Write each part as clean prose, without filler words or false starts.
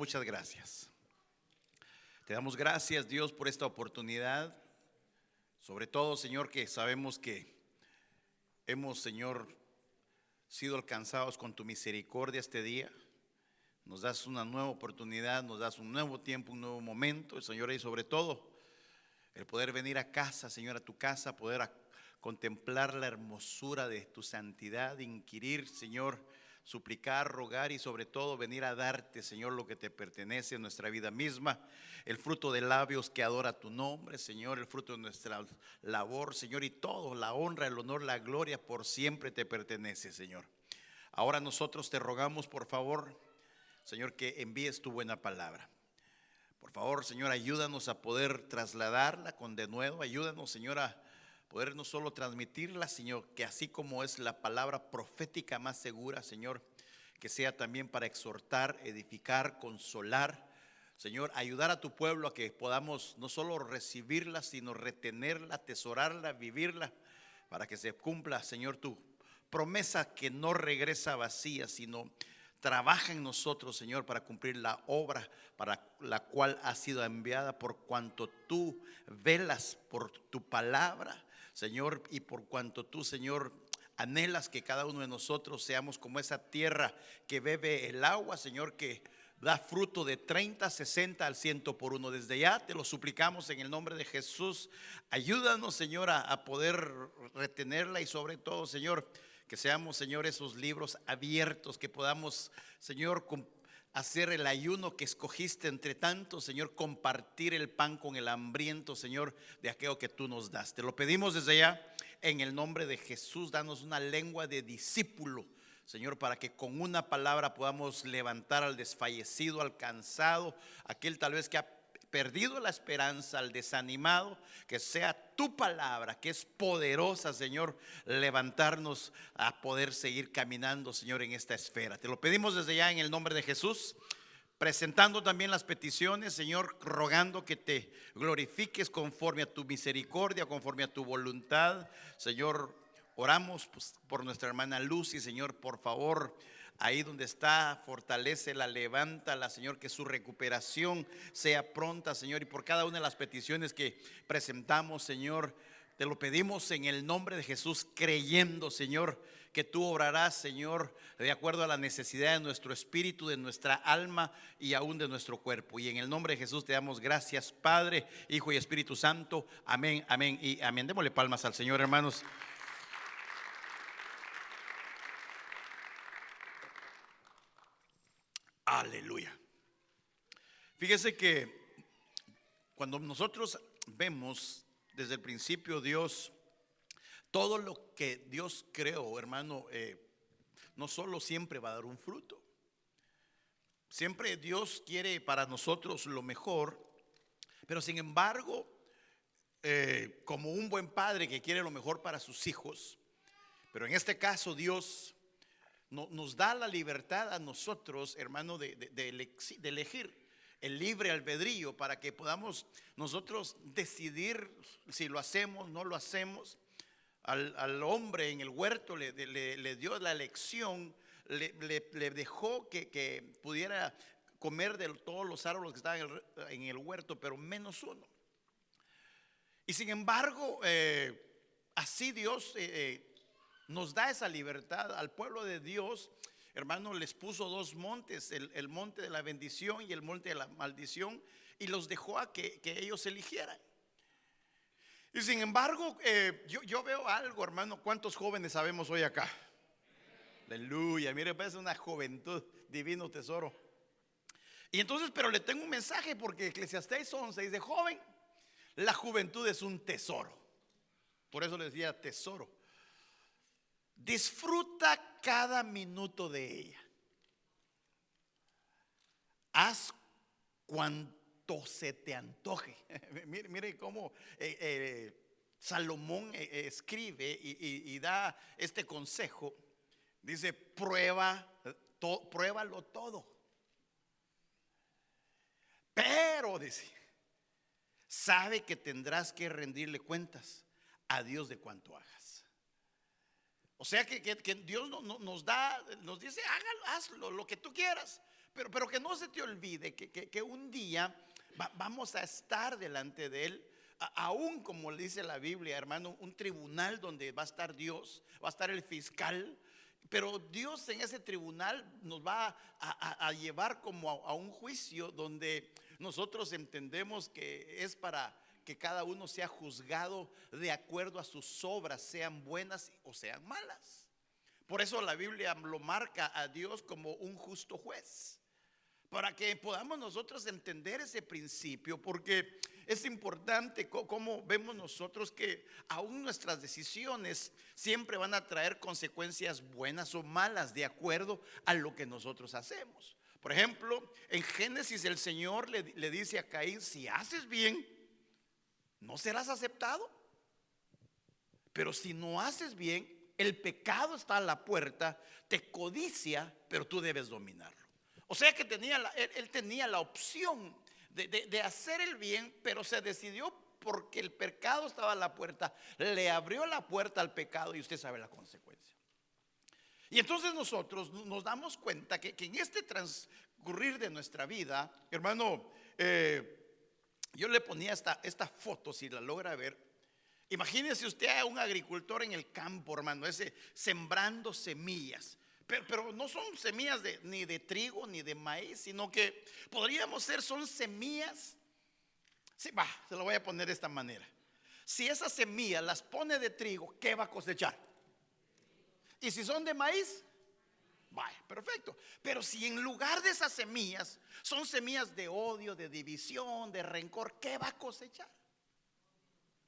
Muchas gracias. Te damos gracias, Dios, por esta oportunidad. Sobre todo, Señor, que sabemos que hemos, Señor, sido alcanzados con tu misericordia este día. Nos das una nueva oportunidad, nos das un nuevo tiempo, un nuevo momento, Señor, y sobre todo el poder venir a casa, Señor, a tu casa, poder contemplar la hermosura de tu santidad, inquirir, Señor, suplicar, rogar y sobre todo venir a darte, Señor, lo que te pertenece en nuestra vida misma, el fruto de labios que adora tu nombre, Señor, el fruto de nuestra labor, Señor, y todo, la honra, el honor, la gloria por siempre te pertenece, Señor. Ahora nosotros te rogamos, por favor, Señor, que envíes tu buena palabra. Por favor, Señor, ayúdanos a poder trasladarla con denuedo. Ayúdanos, Señor, a poder no solo transmitirla, sino que así como es la palabra profética más segura, Señor, que sea también para exhortar, edificar, consolar. Señor, ayudar a tu pueblo a que podamos no solo recibirla, sino retenerla, atesorarla, vivirla, para que se cumpla, Señor, tu promesa que no regresa vacía, sino trabaja en nosotros, Señor, para cumplir la obra para la cual ha sido enviada, por cuanto tú velas por tu palabra, Señor, y por cuanto tú, Señor, anhelas que cada uno de nosotros seamos como esa tierra que bebe el agua, Señor, que da fruto de 30, 60 al 100 por uno. Desde ya te lo suplicamos en el nombre de Jesús. Ayúdanos, Señor, a poder retenerla y sobre todo, Señor, que seamos, Señor, esos libros abiertos, que podamos, Señor, hacer el ayuno que escogiste entre tantos, Señor, compartir el pan con el hambriento, Señor, de aquello que tú nos das. Te lo pedimos desde ya en el nombre de Jesús. Danos una lengua de discípulo, Señor, para que con una palabra podamos levantar al desfallecido, al cansado, aquel tal vez que ha perdido la esperanza, al desanimado. Que sea tu palabra, que es poderosa, Señor, levantarnos a poder seguir caminando, Señor, en esta esfera. Te lo pedimos desde ya en el nombre de Jesús, presentando también las peticiones, Señor, rogando que te glorifiques conforme a tu misericordia, conforme a tu voluntad. Señor, oramos por nuestra hermana Lucy, Señor, por favor, ahí donde está, fortalécela, levántala, Señor, que su recuperación sea pronta, Señor, y por cada una de las peticiones que presentamos, Señor, te lo pedimos en el nombre de Jesús, creyendo, Señor, que tú obrarás, Señor, de acuerdo a la necesidad de nuestro espíritu, de nuestra alma y aún de nuestro cuerpo. Y en el nombre de Jesús te damos gracias, Padre, Hijo y Espíritu Santo. Amén, amén y amén. Démosle palmas al Señor, hermanos. Aleluya. Fíjese que cuando nosotros vemos desde el principio Dios, todo lo que Dios creó, hermano, no solo siempre va a dar un fruto. Siempre Dios quiere para nosotros lo mejor, pero sin embargo, como un buen padre que quiere lo mejor para sus hijos, pero en este caso Dios nos da la libertad a nosotros, hermano, de elegir el libre albedrío para que podamos nosotros decidir si lo hacemos, no lo hacemos. Al hombre en el huerto le dio la elección, le dejó que pudiera comer de todos los árboles que estaban en el huerto, pero menos uno. Y sin embargo, así Dios nos da esa libertad al pueblo de Dios. Hermano, les puso dos montes, el monte de la bendición y el monte de la maldición, y los dejó a que ellos eligieran. Y sin embargo, yo veo algo, hermano. ¿Cuántos jóvenes sabemos hoy acá? Aleluya, mire, parece una juventud, divino tesoro. Y entonces, pero le tengo un mensaje, porque Eclesiastés 11 dice: joven, la juventud es un tesoro. Por eso le decía tesoro. Disfruta cada minuto de ella. Haz cuanto se te antoje. Mire cómo Salomón escribe y da este consejo. Dice: pruébalo todo. Pero dice, sabe que tendrás que rendirle cuentas a Dios de cuanto hagas. O sea que Dios nos dice: hágalo, hazlo, lo que tú quieras, Pero que no se te olvide que un día vamos a estar delante de Él. Aún como le dice la Biblia, hermano, un tribunal donde va a estar Dios, va a estar el fiscal. Pero Dios en ese tribunal nos va a llevar como a un juicio donde nosotros entendemos que es para que cada uno sea juzgado de acuerdo a sus obras, sean buenas o sean malas. Por eso la Biblia lo marca a Dios como un justo juez, para que podamos nosotros entender ese principio, porque es importante como vemos nosotros que aún nuestras decisiones siempre van a traer consecuencias buenas o malas de acuerdo a lo que nosotros hacemos. Por ejemplo, en Génesis el Señor le dice a Caín: si haces bien, no serás aceptado, pero si no haces bien, el pecado está a la puerta, te codicia, pero tú debes dominarlo. O sea que él tenía la opción de hacer el bien, pero se decidió porque el pecado estaba a la puerta, le abrió la puerta al pecado y usted sabe la consecuencia. Y entonces nosotros nos damos cuenta que en este transcurrir de nuestra vida, hermano, yo le ponía esta foto, si la logra ver. Imagínese usted a un agricultor en el campo, hermano, ese sembrando semillas. Pero no son semillas ni de trigo ni de maíz, sino que podríamos ser, son semillas. Sí, se lo voy a poner de esta manera. Si esas semillas las pone de trigo, ¿qué va a cosechar? Y si son de maíz, vaya, perfecto. Pero si en lugar de esas semillas son semillas de odio, de división, de rencor, ¿qué va a cosechar?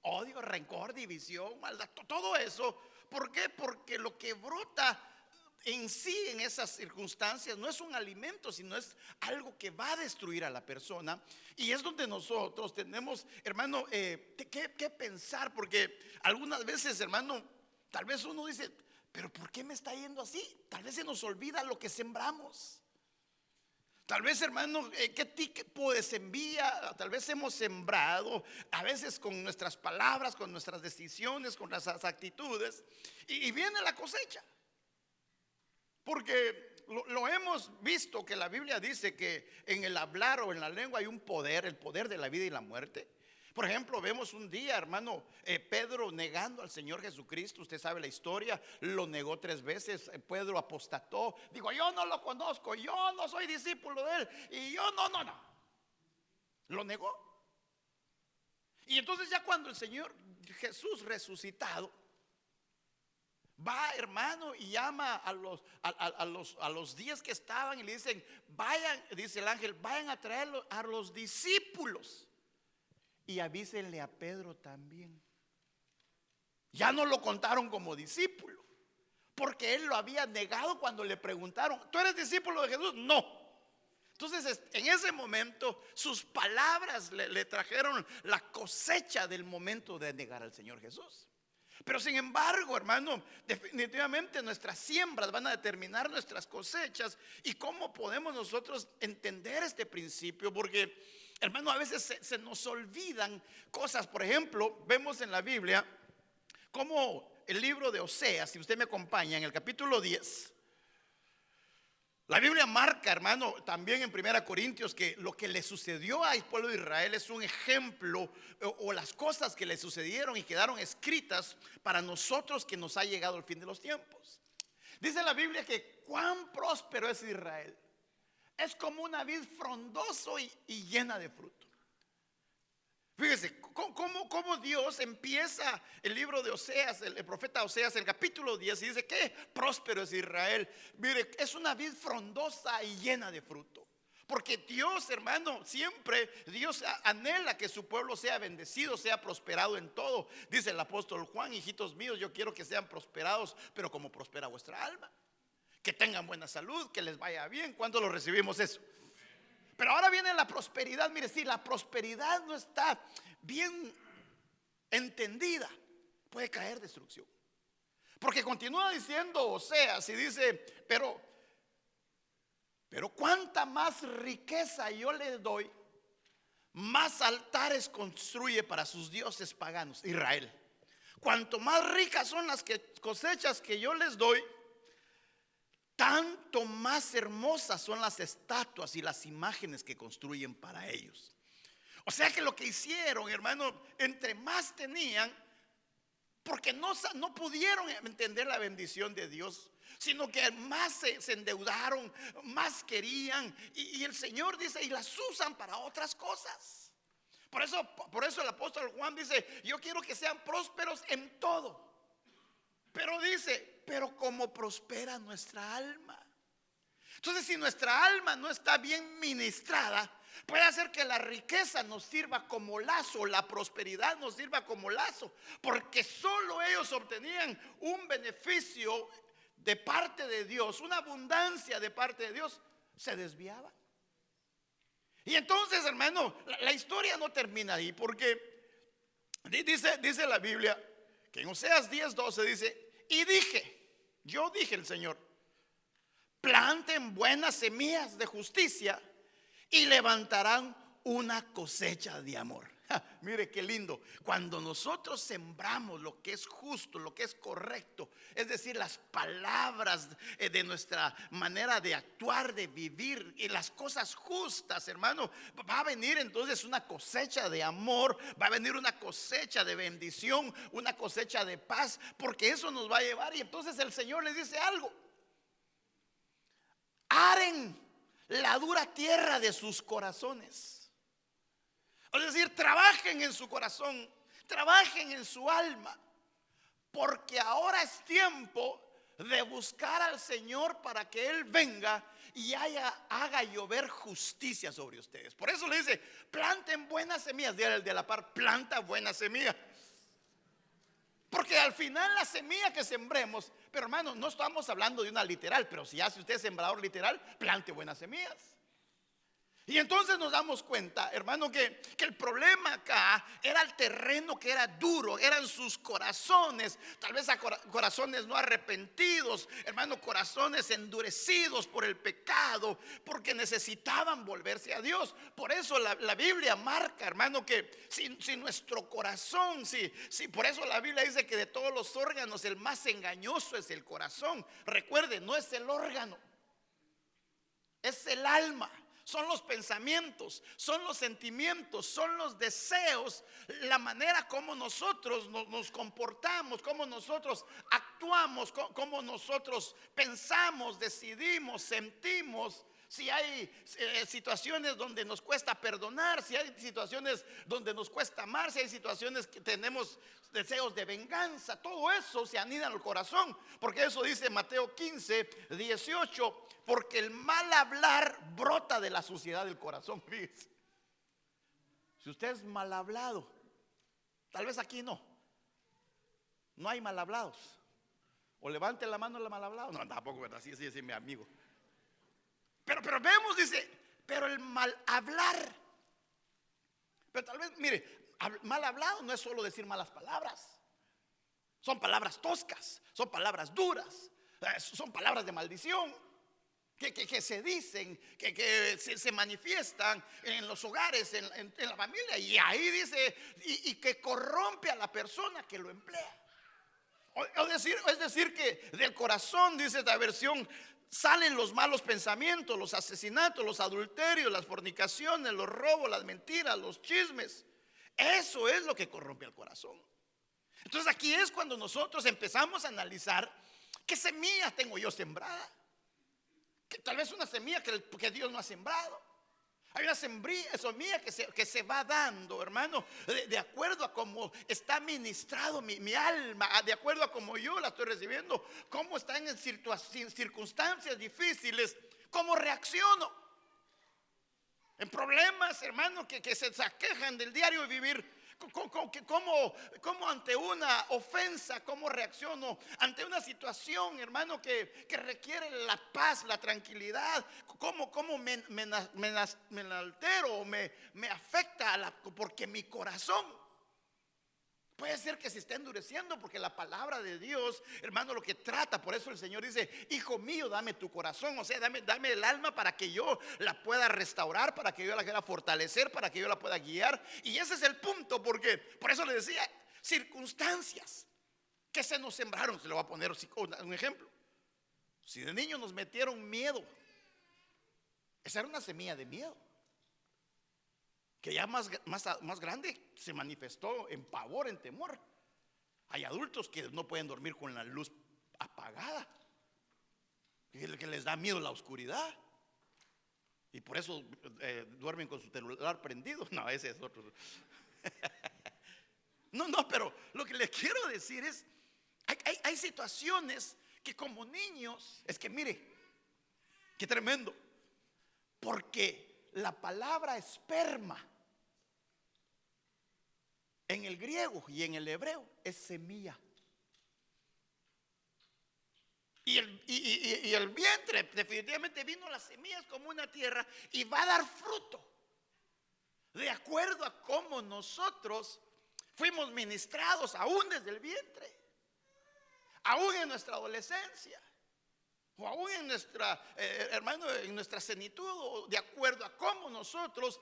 Odio, rencor, división, maldad, todo eso. ¿Por qué? Porque lo que brota en sí en esas circunstancias no es un alimento, sino es algo que va a destruir a la persona. Y es donde nosotros tenemos, hermano, que pensar, porque algunas veces, hermano, tal vez uno dice: pero ¿por qué me está yendo así? Tal vez se nos olvida lo que sembramos. Tal vez, hermano, qué tipo de semilla tal vez hemos sembrado, a veces con nuestras palabras, con nuestras decisiones, con nuestras actitudes, y viene la cosecha. Porque lo hemos visto, que la Biblia dice que en el hablar o en la lengua hay un poder, el poder de la vida y la muerte. Por ejemplo, vemos un día, hermano, Pedro negando al Señor Jesucristo. Usted sabe la historia, lo negó 3 veces. Pedro apostató, digo: yo no lo conozco, yo no soy discípulo de él, y yo no. Lo negó. Y entonces ya cuando el Señor Jesús resucitado va, hermano, y llama a los 10 que estaban y le dicen: vayan, dice el ángel, vayan a traer a los discípulos y avísenle a Pedro también. Ya no lo contaron como discípulo, porque él lo había negado cuando le preguntaron: ¿tú eres discípulo de Jesús? No. Entonces en ese momento sus palabras le trajeron la cosecha del momento de negar al Señor Jesús. Pero sin embargo, hermano, definitivamente nuestras siembras van a determinar nuestras cosechas. ¿Y cómo podemos nosotros entender este principio? Porque, hermano, a veces se nos olvidan cosas. Por ejemplo, vemos en la Biblia como el libro de Oseas, si usted me acompaña, en el capítulo 10. La Biblia marca, hermano, también en 1 Corintios, que lo que le sucedió al pueblo de Israel es un ejemplo, o las cosas que le sucedieron y quedaron escritas para nosotros, que nos ha llegado el fin de los tiempos. Dice la Biblia que cuán próspero es Israel. Es como una vid frondoso y llena de fruto. Fíjese cómo Dios empieza el libro de Oseas, el profeta Oseas, el capítulo 10, y dice: qué próspero es Israel. Mire, es una vid frondosa y llena de fruto. Porque Dios, hermano, siempre Dios anhela que su pueblo sea bendecido, sea prosperado en todo. Dice el apóstol Juan: hijitos míos, yo quiero que sean prosperados, pero como prospera vuestra alma. Que tengan buena salud, que les vaya bien. ¿Cuándo lo recibimos eso? Pero ahora viene la prosperidad. Mire, si la prosperidad no está bien entendida, puede caer destrucción. Porque continúa diciendo Oseas y dice: pero cuánta más riqueza yo le doy, más altares construye para sus dioses paganos. Israel: cuanto más ricas son las cosechas que yo les doy, tanto más hermosas son las estatuas y las imágenes que construyen para ellos. O sea que lo que hicieron, hermano, entre más tenían, porque no pudieron entender la bendición de Dios, sino que más se endeudaron, más querían. Y el Señor dice, y las usan para otras cosas. Por eso el apóstol Juan dice, yo quiero que sean prósperos en todo. Pero dice, pero como prospera nuestra alma. Entonces, si nuestra alma no está bien ministrada, puede hacer que la riqueza nos sirva como lazo, la prosperidad nos sirva como lazo, porque solo ellos obtenían un beneficio de parte de Dios, una abundancia de parte de Dios, se desviaban. Y entonces, hermano, la historia no termina ahí, porque dice la Biblia que en Oseas 10:12 dice, y yo dije el Señor, planten buenas semillas de justicia y levantarán una cosecha de amor. Mire qué lindo. Cuando nosotros sembramos lo que es justo, lo que es correcto, es decir, las palabras de nuestra manera de actuar, de vivir y las cosas justas, hermano, va a venir entonces una cosecha de amor, va a venir una cosecha de bendición, una cosecha de paz, porque eso nos va a llevar. Y entonces el Señor les dice algo: aren la dura tierra de sus corazones. Es decir, trabajen en su corazón, trabajen en su alma, porque ahora es tiempo de buscar al Señor para que Él venga y haga llover justicia sobre ustedes. Por eso le dice, planten buenas semillas. Dígale al de la par, planta buena semilla. Porque al final la semilla que sembremos, pero hermano, no estamos hablando de una literal, pero si hace usted sembrador literal, plante buenas semillas. Y entonces nos damos cuenta, hermano, que el problema acá era el terreno que era duro, eran sus corazones, tal vez a corazones no arrepentidos, hermano, corazones endurecidos por el pecado, porque necesitaban volverse a Dios. Por eso la Biblia marca, hermano, que si nuestro corazón, por eso la Biblia dice que de todos los órganos el más engañoso es el corazón. Recuerde, no es el órgano, es el alma. Son los pensamientos, son los sentimientos, son los deseos, la manera como nosotros nos comportamos, como nosotros actuamos, como nosotros pensamos, decidimos, sentimos. Si hay situaciones donde nos cuesta perdonar, si hay situaciones donde nos cuesta amar, si hay situaciones que tenemos deseos de venganza, todo eso se anida en el corazón. Porque eso dice Mateo 15:18, porque el mal hablar brota de la suciedad del corazón. Fíjese, si usted es mal hablado, tal vez aquí no hay mal hablados. O levante la mano el mal hablado. No, tampoco, ¿verdad? Sí, mi amigo. Pero vemos, dice, pero el mal hablar. Pero tal vez, mire, mal hablado no es solo decir malas palabras. Son palabras toscas, son palabras duras, son palabras de maldición que se dicen, que se manifiestan en los hogares, en la familia. Y ahí dice, y que corrompe a la persona que lo emplea. Es decir que del corazón, dice esta versión, salen los malos pensamientos, los asesinatos, los adulterios, las fornicaciones, los robos, las mentiras, los chismes. Eso es lo que corrompe el corazón. Entonces aquí es cuando nosotros empezamos a analizar qué semilla tengo yo sembrada. Que tal vez una semilla que Dios no ha sembrado. Hay una semilla que se va dando, hermano, de acuerdo a cómo está ministrado mi alma, de acuerdo a cómo yo la estoy recibiendo, cómo están en circunstancias difíciles, cómo reacciono. En problemas, hermano, que se aquejan del diario vivir. ¿Cómo ante una ofensa, cómo reacciono ante una situación, hermano, que requiere la paz, la tranquilidad? ¿Cómo me altero o me afecta porque mi corazón puede ser que se esté endureciendo? Porque la palabra de Dios, hermano, lo que trata, por eso el Señor dice, hijo mío, dame tu corazón, o sea, dame el alma para que yo la pueda restaurar, para que yo la pueda fortalecer, para que yo la pueda guiar. Y ese es el punto, porque por eso le decía, circunstancias que se nos sembraron. Se lo voy a poner un ejemplo. Si de niño nos metieron miedo, esa era una semilla de miedo, que ya más grande se manifestó en pavor, en temor. Hay adultos que no pueden dormir con la luz apagada, que les da miedo la oscuridad, y por eso duermen con su celular prendido. No, ese es otro. No, pero lo que les quiero decir es, hay situaciones que como niños, es que mire, qué tremendo, porque la palabra esperma en el griego y en el hebreo es semilla. Y el vientre, definitivamente vino las semillas como una tierra y va a dar fruto de acuerdo a cómo nosotros fuimos ministrados aún desde el vientre, aún en nuestra adolescencia, o aún en nuestra, en nuestra senitud, o de acuerdo a cómo nosotros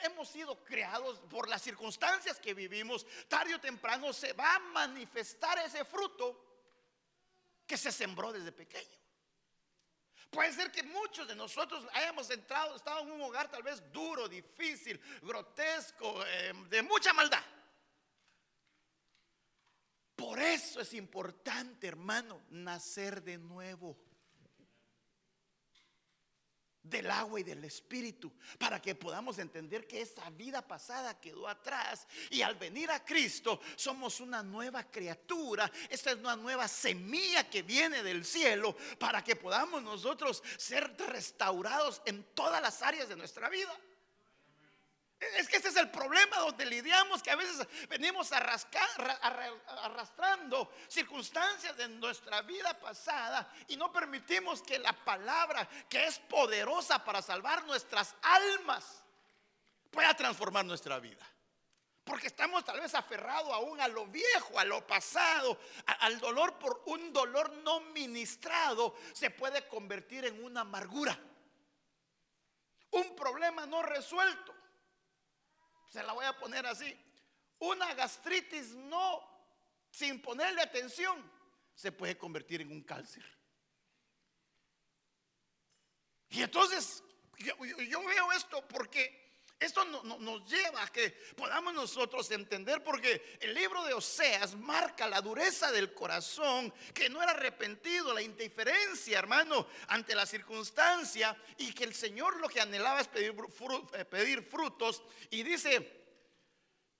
hemos sido creados por las circunstancias que vivimos. Tarde o temprano se va a manifestar ese fruto que se sembró desde pequeño. Puede ser que muchos de nosotros hayamos estado en un hogar tal vez duro, difícil, grotesco, de mucha maldad. Por eso es importante, hermano, nacer de nuevo del agua y del espíritu, para que podamos entender que esa vida pasada quedó atrás, y al venir a Cristo somos una nueva criatura. Esta es una nueva semilla que viene del cielo, para que podamos nosotros ser restaurados en todas las áreas de nuestra vida. Es que ese es el problema donde lidiamos, que a veces venimos arrastrando circunstancias de nuestra vida pasada y no permitimos que la palabra, que es poderosa para salvar nuestras almas, pueda transformar nuestra vida. Porque estamos tal vez aferrados aún a lo viejo, a lo pasado, al dolor. Por un dolor no ministrado se puede convertir en una amargura, un problema no resuelto. Se la voy a poner así: una gastritis sin ponerle atención, se puede convertir en un cáncer. Y entonces yo veo esto porque esto nos lleva a que podamos nosotros entender, porque el libro de Oseas marca la dureza del corazón, que no era arrepentido, la indiferencia, hermano, ante la circunstancia, y que el Señor lo que anhelaba es pedir frutos. Y dice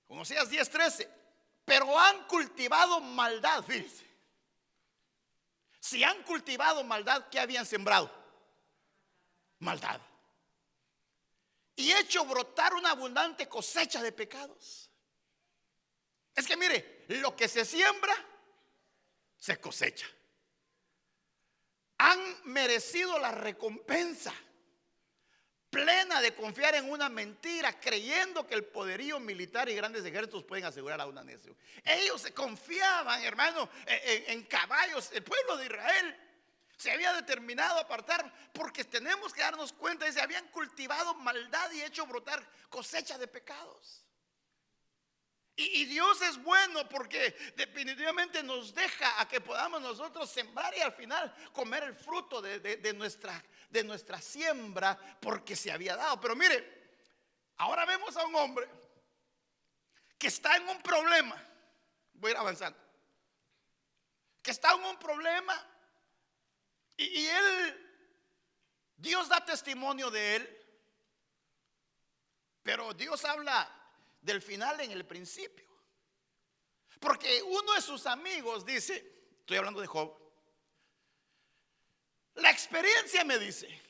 con Oseas 10:13: pero han cultivado maldad. Fíjense, si han cultivado maldad, ¿qué habían sembrado? Maldad. Y hecho brotar una abundante cosecha de pecados. Es que mire, lo que se siembra, se cosecha. Han merecido la recompensa plena de confiar en una mentira, creyendo que el poderío militar y grandes ejércitos pueden asegurar a una nación. Ellos se confiaban, hermano, en caballos. El pueblo de Israel se había determinado a apartar, porque tenemos que darnos cuenta de que se habían cultivado maldad y hecho brotar cosecha de pecados. Y Dios es bueno, porque definitivamente nos deja a que podamos nosotros sembrar y al final comer el fruto de nuestra siembra, porque se había dado. Pero mire, ahora vemos a un hombre que está en un problema. Voy a ir avanzando. Que está en un problema. Y Dios da testimonio de él, pero Dios habla del final en el principio. Porque uno de sus amigos dice, estoy hablando de Job, la experiencia me dice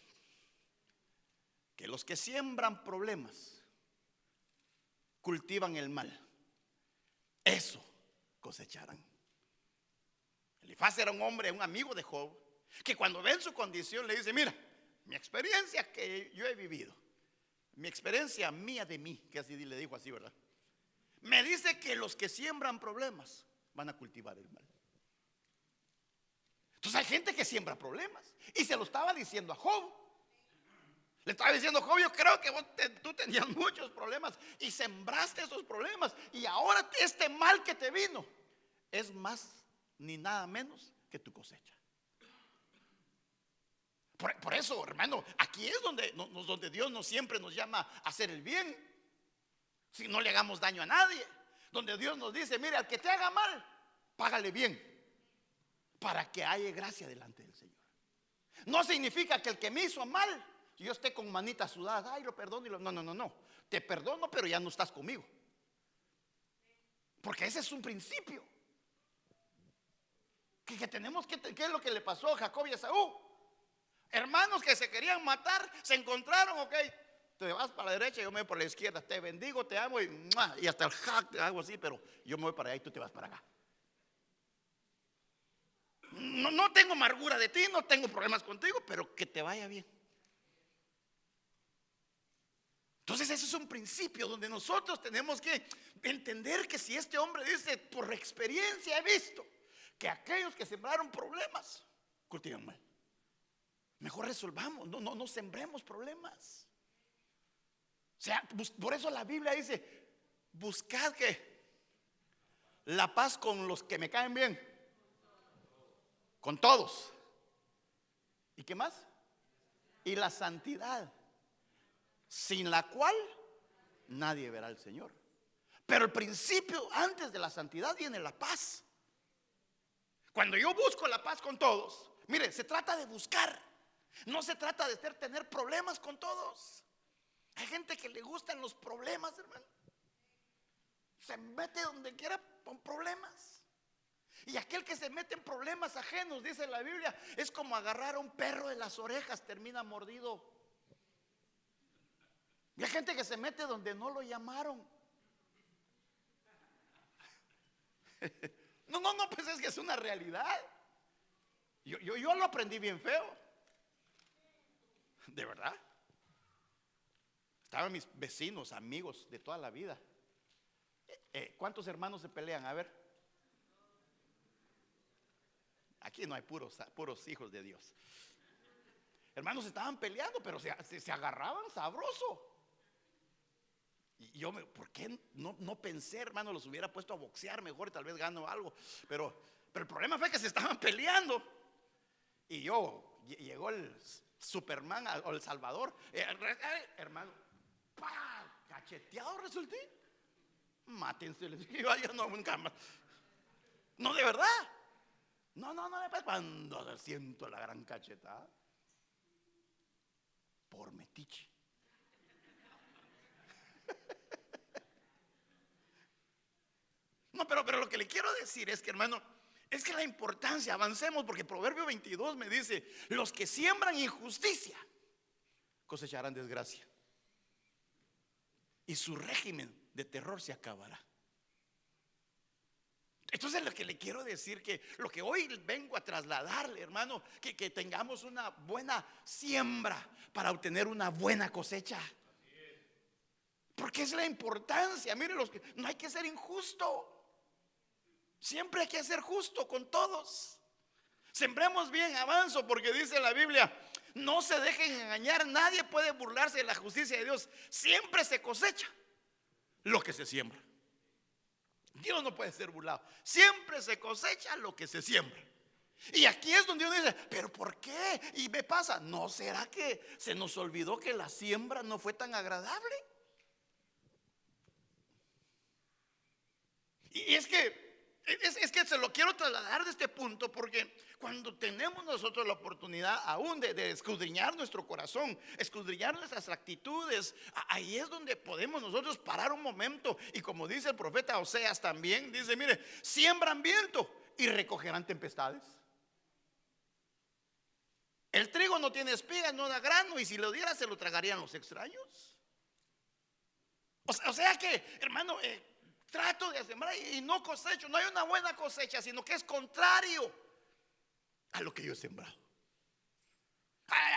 que los que siembran problemas cultivan el mal, eso cosecharán. Elifaz era un hombre, un amigo de Job, que cuando ven su condición le dice: mira, mi experiencia que yo he vivido, mi experiencia mía de mí, que así le dijo así, ¿verdad? Me dice que los que siembran problemas van a cultivar el mal. Entonces hay gente que siembra problemas, y se lo estaba diciendo a Job. Le estaba diciendo: Job, yo creo que tú tenías muchos problemas y sembraste esos problemas, y ahora este mal que te vino es más ni nada menos que tu cosecha. Por eso, hermano, aquí es donde Dios siempre nos llama a hacer el bien. Si no le hagamos daño a nadie. Donde Dios nos dice, mire, al que te haga mal, págale bien, para que haya gracia delante del Señor. No significa que el que me hizo mal, yo esté con manitas sudadas, ay, lo perdono no. Te perdono, pero ya no estás conmigo. Porque ese es un principio que tenemos que, ¿qué es lo que le pasó a Jacob y a Esaú? Hermanos que se querían matar, se encontraron, ok, te vas para la derecha, yo me voy por la izquierda, te bendigo, te amo y hasta el hack hago así, pero yo me voy para allá y tú te vas para acá. No tengo amargura de ti, no tengo problemas contigo, pero que te vaya bien. Entonces ese es un principio donde nosotros tenemos que entender que si este hombre dice, por experiencia he visto que aquellos que sembraron problemas cultivan mal, mejor resolvamos, no sembremos problemas. O sea, por eso la Biblia dice, buscad que la paz con los que me caen bien, con todos. ¿Y qué más? Y la santidad, sin la cual nadie verá al Señor. Pero el principio, antes de la santidad, viene la paz. Cuando yo busco la paz con todos, mire, se trata de buscar. No se trata de tener problemas con todos. Hay gente que le gustan los problemas, hermano. Se mete donde quiera con problemas. Y aquel que se mete en problemas ajenos, dice la Biblia, es como agarrar a un perro de las orejas, termina mordido. Y hay gente que se mete donde no lo llamaron. No, pues es que es una realidad. Yo lo aprendí bien feo. De verdad. Estaban mis vecinos, amigos de toda la vida. ¿Cuántos hermanos se pelean? A ver. Aquí no hay puros hijos de Dios. Hermanos estaban peleando, pero se agarraban sabroso. Y yo, ¿por qué no pensé, hermano? Los hubiera puesto a boxear mejor y tal vez gano algo. Pero el problema fue que se estaban peleando. Y llegó el Superman o el Salvador. Hermano, cacheteado resulté. Mátense, les dije, yo no, nunca más. No, de verdad. No, cuando siento la gran cachetada, por metiche. No, pero lo que le quiero decir es que, hermano, es que la importancia, avancemos, porque Proverbio 22 me dice, los que siembran injusticia cosecharán desgracia, y su régimen de terror se acabará. Entonces lo que le quiero decir, que lo que hoy vengo a trasladarle, hermano, que tengamos una buena siembra para obtener una buena cosecha. Porque es la importancia. Mire, no hay que ser injusto. Siempre hay que ser justo con todos. Sembremos bien, avanzo, porque dice la Biblia, no se dejen engañar, nadie puede burlarse de la justicia de Dios. Siempre se cosecha lo que se siembra. Dios no puede ser burlado. Siempre se cosecha lo que se siembra. Y aquí es donde uno dice, pero ¿por qué? Y me pasa, ¿no será que se nos olvidó que la siembra no fue tan agradable? Y es que se lo quiero trasladar de este punto, porque cuando tenemos nosotros la oportunidad aún de escudriñar nuestro corazón, escudriñar nuestras actitudes, ahí es donde podemos nosotros parar un momento. Y como dice el profeta Oseas también, dice, mire, siembran viento y recogerán tempestades. El trigo no tiene espigas, no da grano, y si lo diera se lo tragarían los extraños. O sea que, hermano, trato de sembrar y no cosecho. No hay una buena cosecha, sino que es contrario a lo que yo he sembrado.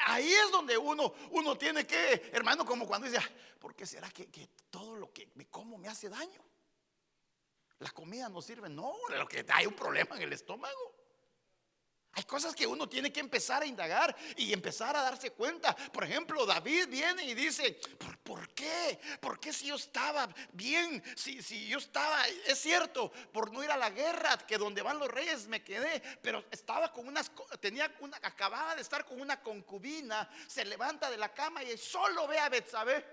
Ahí es donde uno tiene que, hermano, como cuando dice, ¿por qué será que todo lo que me como me hace daño? La comida no sirve. No, lo que hay un problema en el estómago. Hay cosas que uno tiene que empezar a indagar y empezar a darse cuenta. Por ejemplo, David viene y dice: ¿por qué? ¿Por qué si yo estaba bien? Si yo estaba, es cierto, por no ir a la guerra, que donde van los reyes me quedé, pero estaba con acababa de estar con una concubina. Se levanta de la cama y solo ve a Betsabé.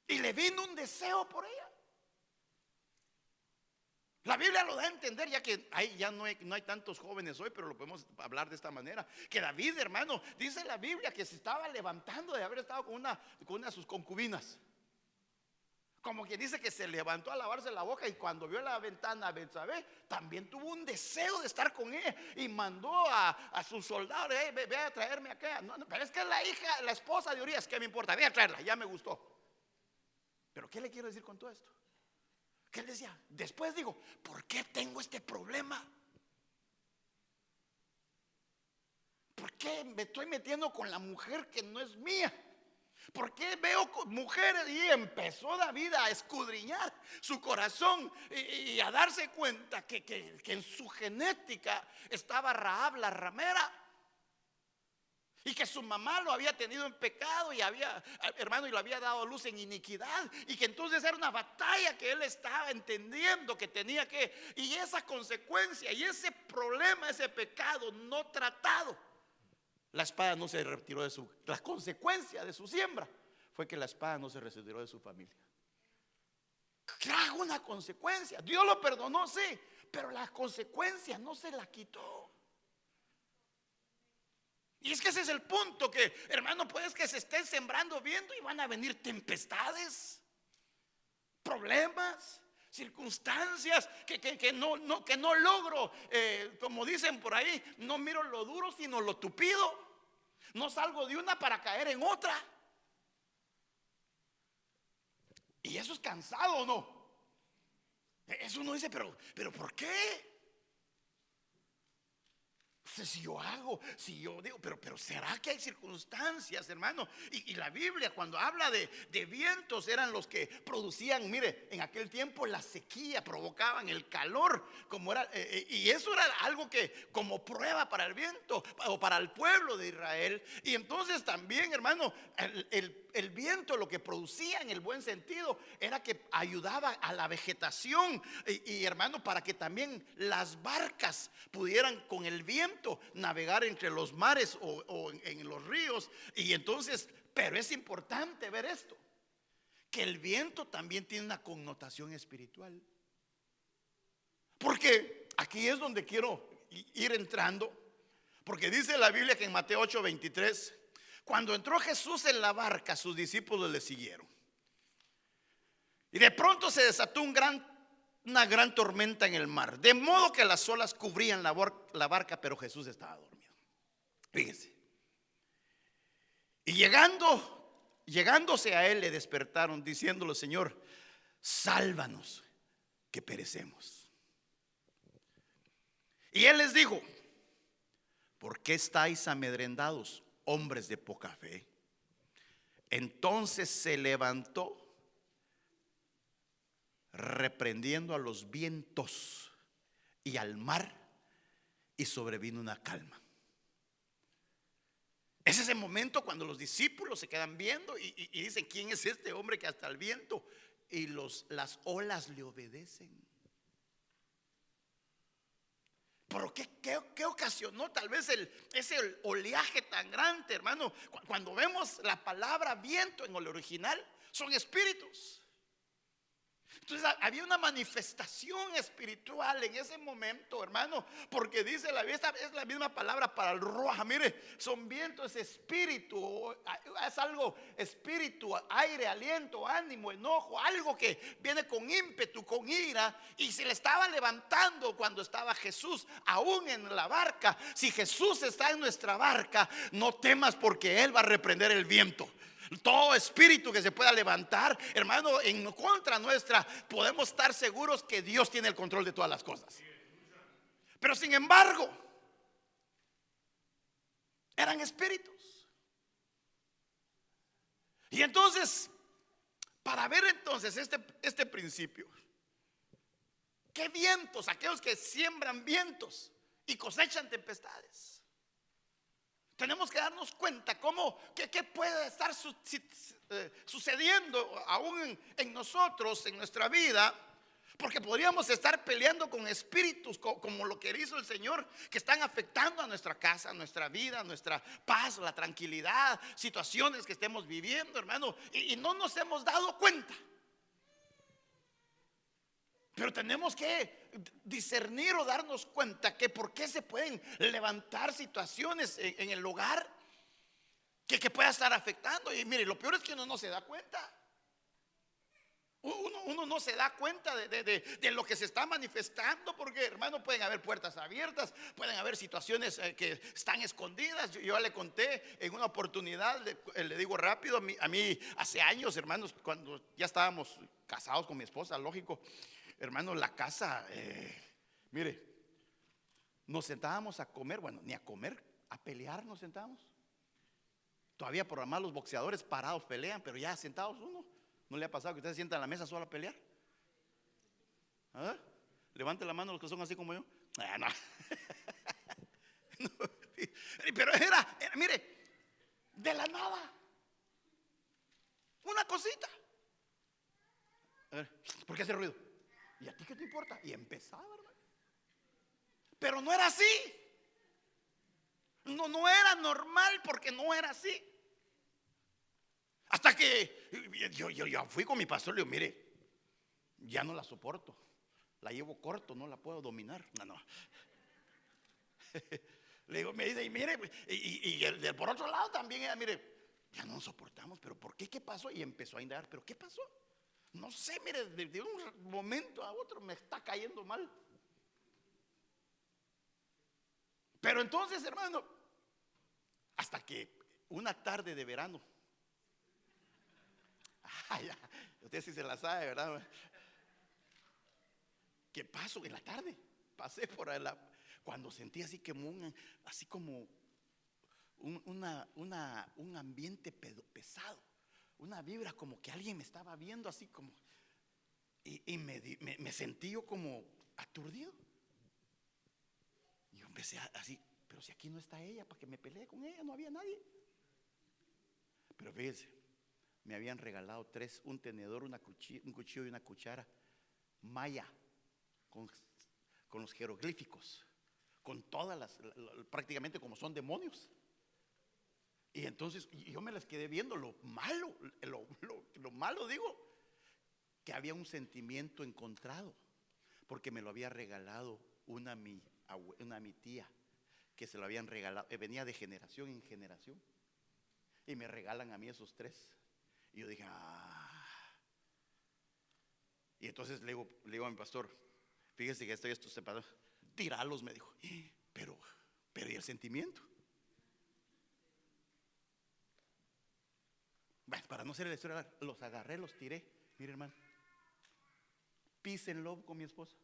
Y le vino un deseo por ella. La Biblia lo da a entender, ya que ya no hay tantos jóvenes hoy, pero lo podemos hablar de esta manera. Que David, hermano, dice la Biblia que se estaba levantando de haber estado con una de sus concubinas. Como quien dice que se levantó a lavarse la boca, y cuando vio la ventana a Betsabé, también tuvo un deseo de estar con ella y mandó a sus soldados: ve a traerme acá. No, pero es que es la esposa de Urías. ¿Qué me importa? Ve a traerla, ya me gustó. Pero ¿qué le quiero decir con todo esto? Que él decía, después digo, ¿por qué tengo este problema? ¿Por qué me estoy metiendo con la mujer que no es mía? ¿Por qué veo mujeres? Y empezó David a escudriñar su corazón y a darse cuenta que en su genética estaba Rahab la ramera, y que su mamá lo había tenido en pecado y hermano, y lo había dado a luz en iniquidad, y que entonces era una batalla que él estaba entendiendo que tenía que, y esa consecuencia y ese problema, ese pecado no tratado, la espada no se retiró la consecuencia de su siembra fue que la espada no se retiró de su familia. Trajo una consecuencia. Dios lo perdonó, sí, pero la consecuencia no se la quitó. Y es que ese es el punto, que hermano, puedes que se estén sembrando viento y van a venir tempestades, problemas, circunstancias que no logro, como dicen por ahí, no miro lo duro sino lo tupido. No salgo de una para caer en otra. Y eso es cansado, ¿o no? Eso uno dice, pero ¿por qué? Si yo hago, si yo digo, pero ¿será que hay circunstancias, hermano? Y la Biblia, cuando habla de vientos, eran los que producían, mire, en aquel tiempo la sequía, provocaban el calor, como era, y eso era algo que como prueba para el viento o para el pueblo de Israel. Y entonces también, hermano, el viento lo que producía en el buen sentido era que ayudaba a la vegetación, y hermano, para que también las barcas pudieran con el viento navegar entre los mares o en los ríos. Y entonces, pero es importante ver esto, que el viento también tiene una connotación espiritual, porque aquí es donde quiero ir entrando, porque dice la Biblia que en Mateo 8:23, cuando entró Jesús en la barca, sus discípulos le siguieron, y de pronto se desató una gran tormenta en el mar, de modo que las olas cubrían la barca, pero Jesús estaba dormido. Fíjense. Y llegándose a él, le despertaron diciéndole: Señor, sálvanos, que perecemos. Y él les dijo: ¿por qué estáis amedrentados, hombres de poca fe? Entonces se levantó, reprendiendo a los vientos y al mar, y sobrevino una calma. Es ese momento cuando los discípulos se quedan viendo y dicen: ¿quién es este hombre que hasta el viento y las olas le obedecen? ¿Pero qué ocasionó tal vez ese oleaje tan grande, hermano? Cuando vemos la palabra viento en el original, son espíritus. Entonces había una manifestación espiritual en ese momento, hermano, porque dice la Biblia, es la misma palabra para el ruaj. Mire, son vientos, es espíritu, es algo, espíritu, aire, aliento, ánimo, enojo, algo que viene con ímpetu, con ira. Y se le estaba levantando cuando estaba Jesús aún en la barca. Si Jesús está en nuestra barca, no temas, porque Él va a reprender el viento. Todo espíritu que se pueda levantar, hermano, en contra nuestra, podemos estar seguros que Dios tiene el control de todas las cosas. Pero sin embargo, eran espíritus. Y entonces, para ver entonces este principio, ¿Qué vientos? Aquellos que siembran vientos y cosechan tempestades. Tenemos que darnos cuenta qué puede estar sucediendo aún en nosotros, en nuestra vida. Porque podríamos estar peleando con espíritus como lo que hizo el Señor, que están afectando a nuestra casa, a nuestra vida, a nuestra paz, la tranquilidad, situaciones que estemos viviendo, hermano, y no nos hemos dado cuenta. Pero tenemos que discernir o darnos cuenta que por qué se pueden levantar situaciones en el hogar que pueda estar afectando. Y mire, lo peor es que uno no se da cuenta. Uno no se da cuenta de lo que se está manifestando, porque, hermano, pueden haber puertas abiertas, pueden haber situaciones que están escondidas. Yo le conté en una oportunidad, le digo rápido, a mí hace años, hermanos, cuando ya estábamos casados con mi esposa, lógico, hermano, la casa, mire, nos sentábamos a comer, bueno, ni a comer, a pelear nos sentábamos. Todavía por más los boxeadores parados pelean, pero ya sentados uno. ¿No le ha pasado que usted se sienta en la mesa solo a pelear? ¿Ah? Levante la mano los que son así como yo. No. No, pero era, mire, de la nada, una cosita. A ver, ¿por qué hace ruido? ¿Y a ti qué te importa? Y empezaba, hermano. Pero no era así. No era normal, porque no era así. Hasta que yo fui con mi pastor, le digo, mire, ya no la soporto, la llevo corto, no la puedo dominar. No. Le digo, me dice, y mire, y por otro lado también ella, mire, ya no nos soportamos, pero ¿por qué? ¿Qué pasó? Y empezó a indagar, ¿pero qué pasó? No sé, mire, de un momento a otro me está cayendo mal. Pero entonces, hermano, hasta que una tarde de verano, ya, usted sí se la sabe, ¿verdad? ¿Qué pasó? En la tarde pasé por cuando sentí así como un ambiente pesado, una vibra como que alguien me estaba viendo así como, y me sentí yo como aturdido. Y yo empecé así, pero si aquí no está ella, para que me pelee con ella, no había nadie. Pero fíjense, me habían regalado un tenedor, un cuchillo y una cuchara maya, con los jeroglíficos, con todas prácticamente como son demonios. Y entonces yo me las quedé viendo. Lo malo digo, que había un sentimiento encontrado, porque me lo había regalado una mi tía, que se lo habían regalado, venía de generación en generación, y me regalan a mí esos tres. Y yo dije, Y entonces le digo a mi pastor, fíjese que estos separadores, tíralos, me dijo. Pero ¿y el sentimiento? Bueno, para no ser la historia, los agarré, los tiré. Mire, hermano, peace and love con mi esposa.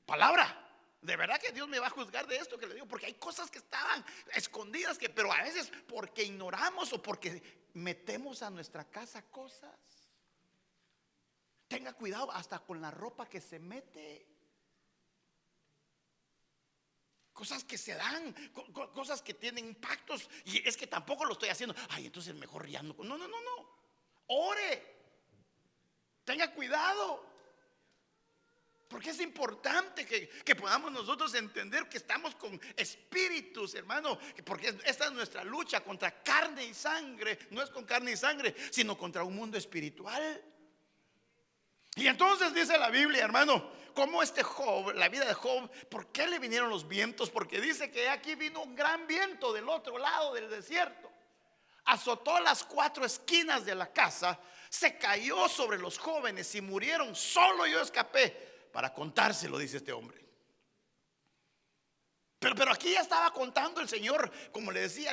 Palabra. De verdad que Dios me va a juzgar de esto que le digo, porque hay cosas que estaban escondidas, pero a veces porque ignoramos o porque metemos a nuestra casa cosas. Tenga cuidado hasta con la ropa que se mete. Cosas que se dan, cosas que tienen impactos. Y es que tampoco lo estoy haciendo. Entonces mejor ya no. No. Ore. Tenga cuidado. Porque es importante que podamos nosotros entender que estamos con espíritus, hermano. Porque esta es nuestra lucha contra carne y sangre. No es con carne y sangre, sino contra un mundo espiritual. Y entonces dice la Biblia, hermano, cómo Job, la vida de Job, ¿por qué le vinieron los vientos? Porque dice que aquí vino un gran viento del otro lado del desierto, azotó las 4 esquinas de la casa, se cayó sobre los jóvenes y murieron. Solo yo escapé para contárselo, dice este hombre. Pero aquí ya estaba contando el Señor, como le decía,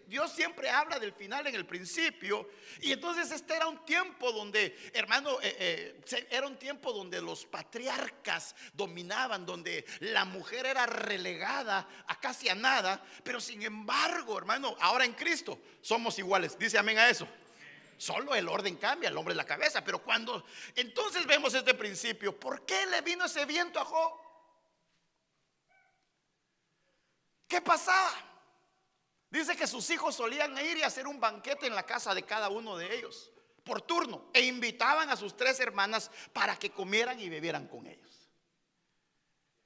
Dios siempre habla del final en el principio. Y entonces este era un tiempo donde, hermano, era un tiempo donde los patriarcas dominaban, donde la mujer era relegada a casi a nada. Pero sin embargo, hermano, ahora en Cristo somos iguales. Dice amén a eso. Solo el orden cambia, el hombre es la cabeza. Pero cuando entonces vemos este principio, ¿por qué le vino ese viento a Job? ¿Qué pasaba? Dice que sus hijos solían ir y hacer un banquete en la casa de cada uno de ellos por turno, e invitaban a sus 3 hermanas para que comieran y bebieran con ellos.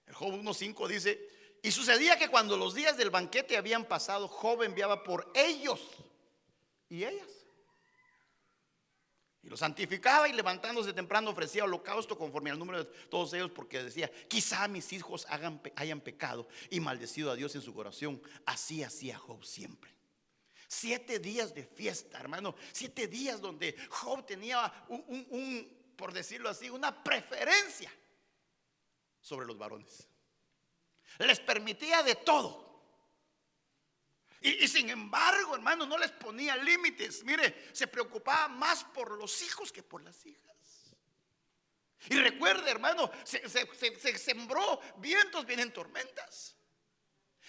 El Job 1:5 dice: y sucedía que cuando los días del banquete habían pasado, Job enviaba por ellos y ellas, y los santificaba, y levantándose temprano ofrecía holocausto conforme al número de todos ellos, porque decía: quizá mis hijos hayan pecado y maldecido a Dios en su corazón. Así hacía Job siempre. 7 días de fiesta, hermano. 7 días donde Job tenía por decirlo así, una preferencia sobre los varones. Les permitía de todo. Y sin embargo, hermano, no les ponía límites. Mire, se preocupaba más por los hijos que por las hijas. Y recuerde, hermano, se sembró vientos, vienen tormentas.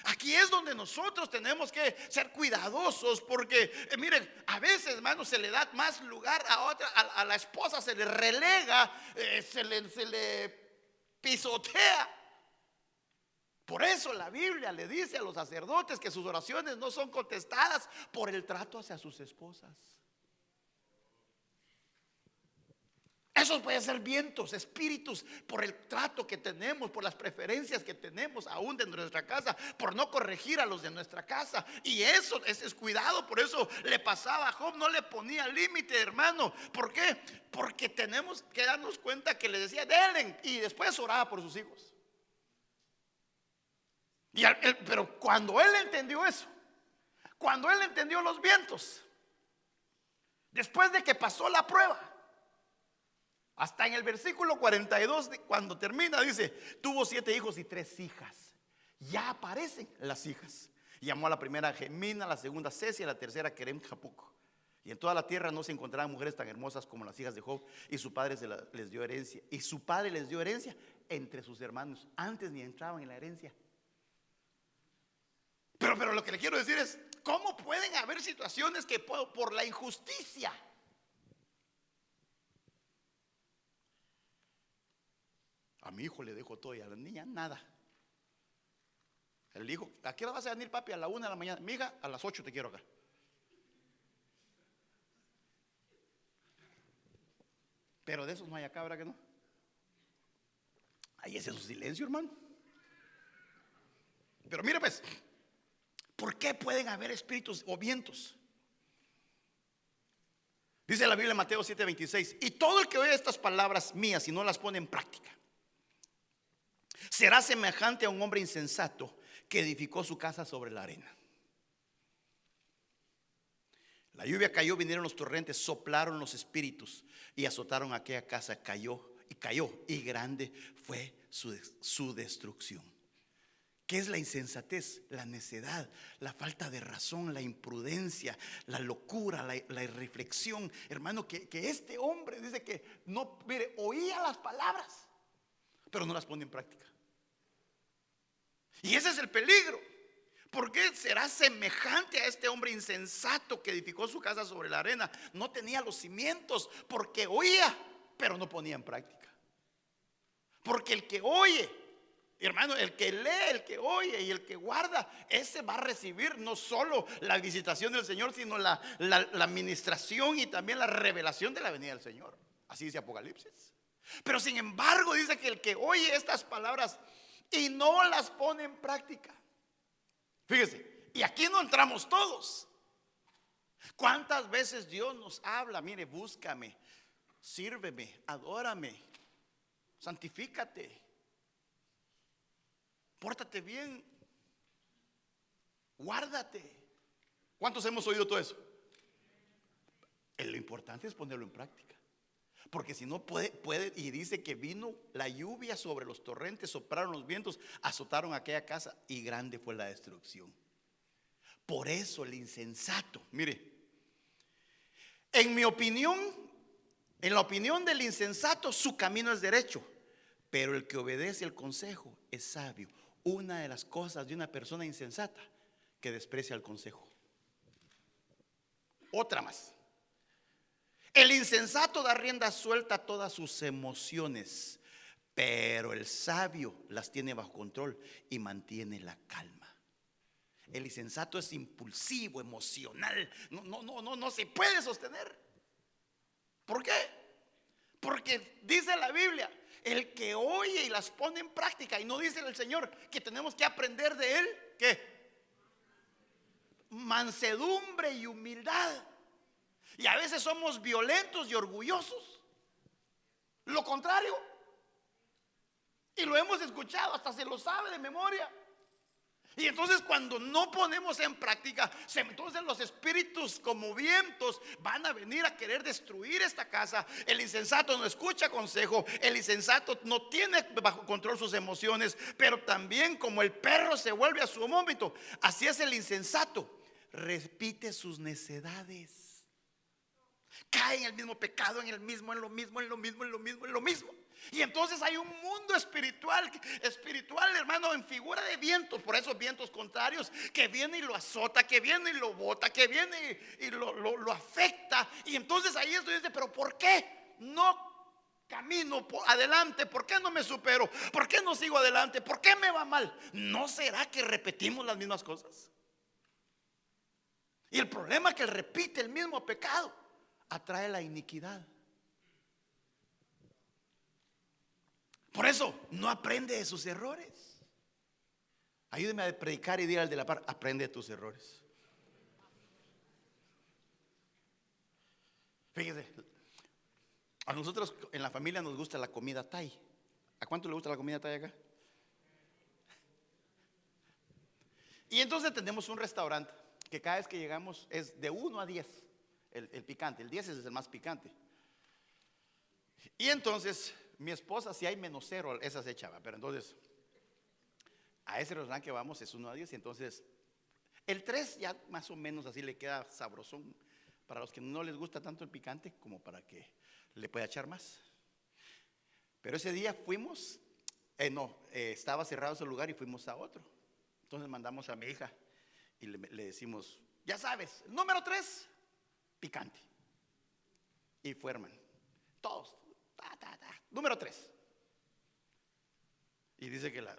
Aquí es donde nosotros tenemos que ser cuidadosos, porque miren, a veces, hermano, se le da más lugar a otra, a la esposa se le relega, se le pisotea. Por eso la Biblia le dice a los sacerdotes que sus oraciones no son contestadas por el trato hacia sus esposas. Esos pueden ser vientos, espíritus, por el trato que tenemos, por las preferencias que tenemos aún de nuestra casa, por no corregir a los de nuestra casa. Y eso es cuidado. Por eso le pasaba a Job, no le ponía límite, hermano. ¿Por qué? Porque tenemos que darnos cuenta que le decía: denle, y después oraba por sus hijos. Pero cuando él entendió eso, cuando él entendió los vientos, después de que pasó la prueba, hasta en el versículo 42, cuando termina, dice: tuvo 7 hijos y 3 hijas. Ya aparecen las hijas. Llamó a la primera Gemina, a la segunda Cesia, a la tercera Kerem Japuc. Y en toda la tierra no se encontraban mujeres tan hermosas como las hijas de Job. Y su padre les dio herencia. Y su padre les dio herencia entre sus hermanos. Antes ni entraban en la herencia. Pero lo que le quiero decir es: ¿cómo pueden haber situaciones que por la injusticia? A mi hijo le dejo todo y a la niña nada. El hijo: ¿a qué hora vas a venir, papi? A la 1 de la mañana. Mi hija: a las 8 te quiero acá. Pero de esos no hay acá, ¿verdad que no? Ahí es su silencio, hermano. Pero mira pues, ¿por qué pueden haber espíritus o vientos? Dice la Biblia en Mateo 7:26: y todo el que oye estas palabras mías y no las pone en práctica será semejante a un hombre insensato que edificó su casa sobre la arena. La lluvia cayó, vinieron los torrentes, soplaron los espíritus y azotaron aquella casa. Cayó, y grande fue su destrucción. ¿Qué es la insensatez? La necedad, la falta de razón, la imprudencia, la locura, la irreflexión. Hermano, que este hombre dice que no, mire, oía las palabras, pero no las pone en práctica. Y ese es el peligro. ¿Por qué será semejante a este hombre insensato que edificó su casa sobre la arena? No tenía los cimientos, porque oía, pero no ponía en práctica. Porque el que oye, hermano, el que lee, el que oye y el que guarda, ese va a recibir no solo la visitación del Señor, sino la administración y también la revelación de la venida del Señor. Así dice Apocalipsis. Pero sin embargo dice que el que oye estas palabras y no las pone en práctica. Fíjese, y aquí no entramos todos. ¿Cuántas veces Dios nos habla? Mire, búscame, sírveme, adórame, santifícate, pórtate bien, guárdate. ¿Cuántos hemos oído todo eso? Lo importante es ponerlo en práctica. Porque si no puede, y dice que vino la lluvia sobre los torrentes, soplaron los vientos, azotaron aquella casa y grande fue la destrucción. Por eso el insensato, mire, en mi opinión, en la opinión del insensato, su camino es derecho, pero el que obedece el consejo es sabio. Una de las cosas de una persona insensata, que desprecia el consejo. Otra más: El insensato da rienda suelta a todas sus emociones, pero el sabio las tiene bajo control y mantiene la calma. El insensato es impulsivo, emocional, no se puede sostener. ¿Por qué? Porque dice la Biblia, el que oye y las pone en práctica, y no dice el Señor que tenemos que aprender de él, ¿qué? Mansedumbre y humildad. Y a veces somos violentos y orgullosos. Lo contrario. Y lo hemos escuchado, hasta se lo sabe de memoria. Y entonces cuando no ponemos en práctica, entonces los espíritus como vientos van a venir a querer destruir esta casa. El insensato no escucha consejo, el insensato no tiene bajo control sus emociones, pero también como el perro se vuelve a su vómito, así es el insensato, repite sus necedades, cae en el mismo pecado, en lo mismo. Y entonces hay un mundo espiritual, hermano, en figura de vientos. Por esos vientos contrarios que viene y lo azota, que viene y lo bota, que viene y lo afecta. Y entonces ahí es donde dice, pero ¿por qué no camino adelante? ¿Por qué no me supero? ¿Por qué no sigo adelante? ¿Por qué me va mal? ¿No será que repetimos las mismas cosas? Y el problema es que repite el mismo pecado, atrae la iniquidad. Por eso no aprende de sus errores. Ayúdeme a predicar y diga al de la par, aprende de tus errores. Fíjese, a nosotros en la familia nos gusta la comida Thai. ¿A cuánto le gusta la comida Thai acá? Y entonces tenemos un restaurante que cada vez que llegamos es de 1 a 10 el picante. El 10 es el más picante. Y entonces mi esposa, si hay menos 0, esa se echaba. Pero entonces a ese restaurante que vamos es 1 a 10. Y entonces el 3 ya más o menos así le queda sabrosón para los que no les gusta tanto el picante, como para que le pueda echar más. Pero ese día fuimos, estaba cerrado ese lugar y fuimos a otro. Entonces mandamos a mi hija y le decimos, ya sabes, número 3, picante. Y fue, hermano, todos, número 3. Y dice que la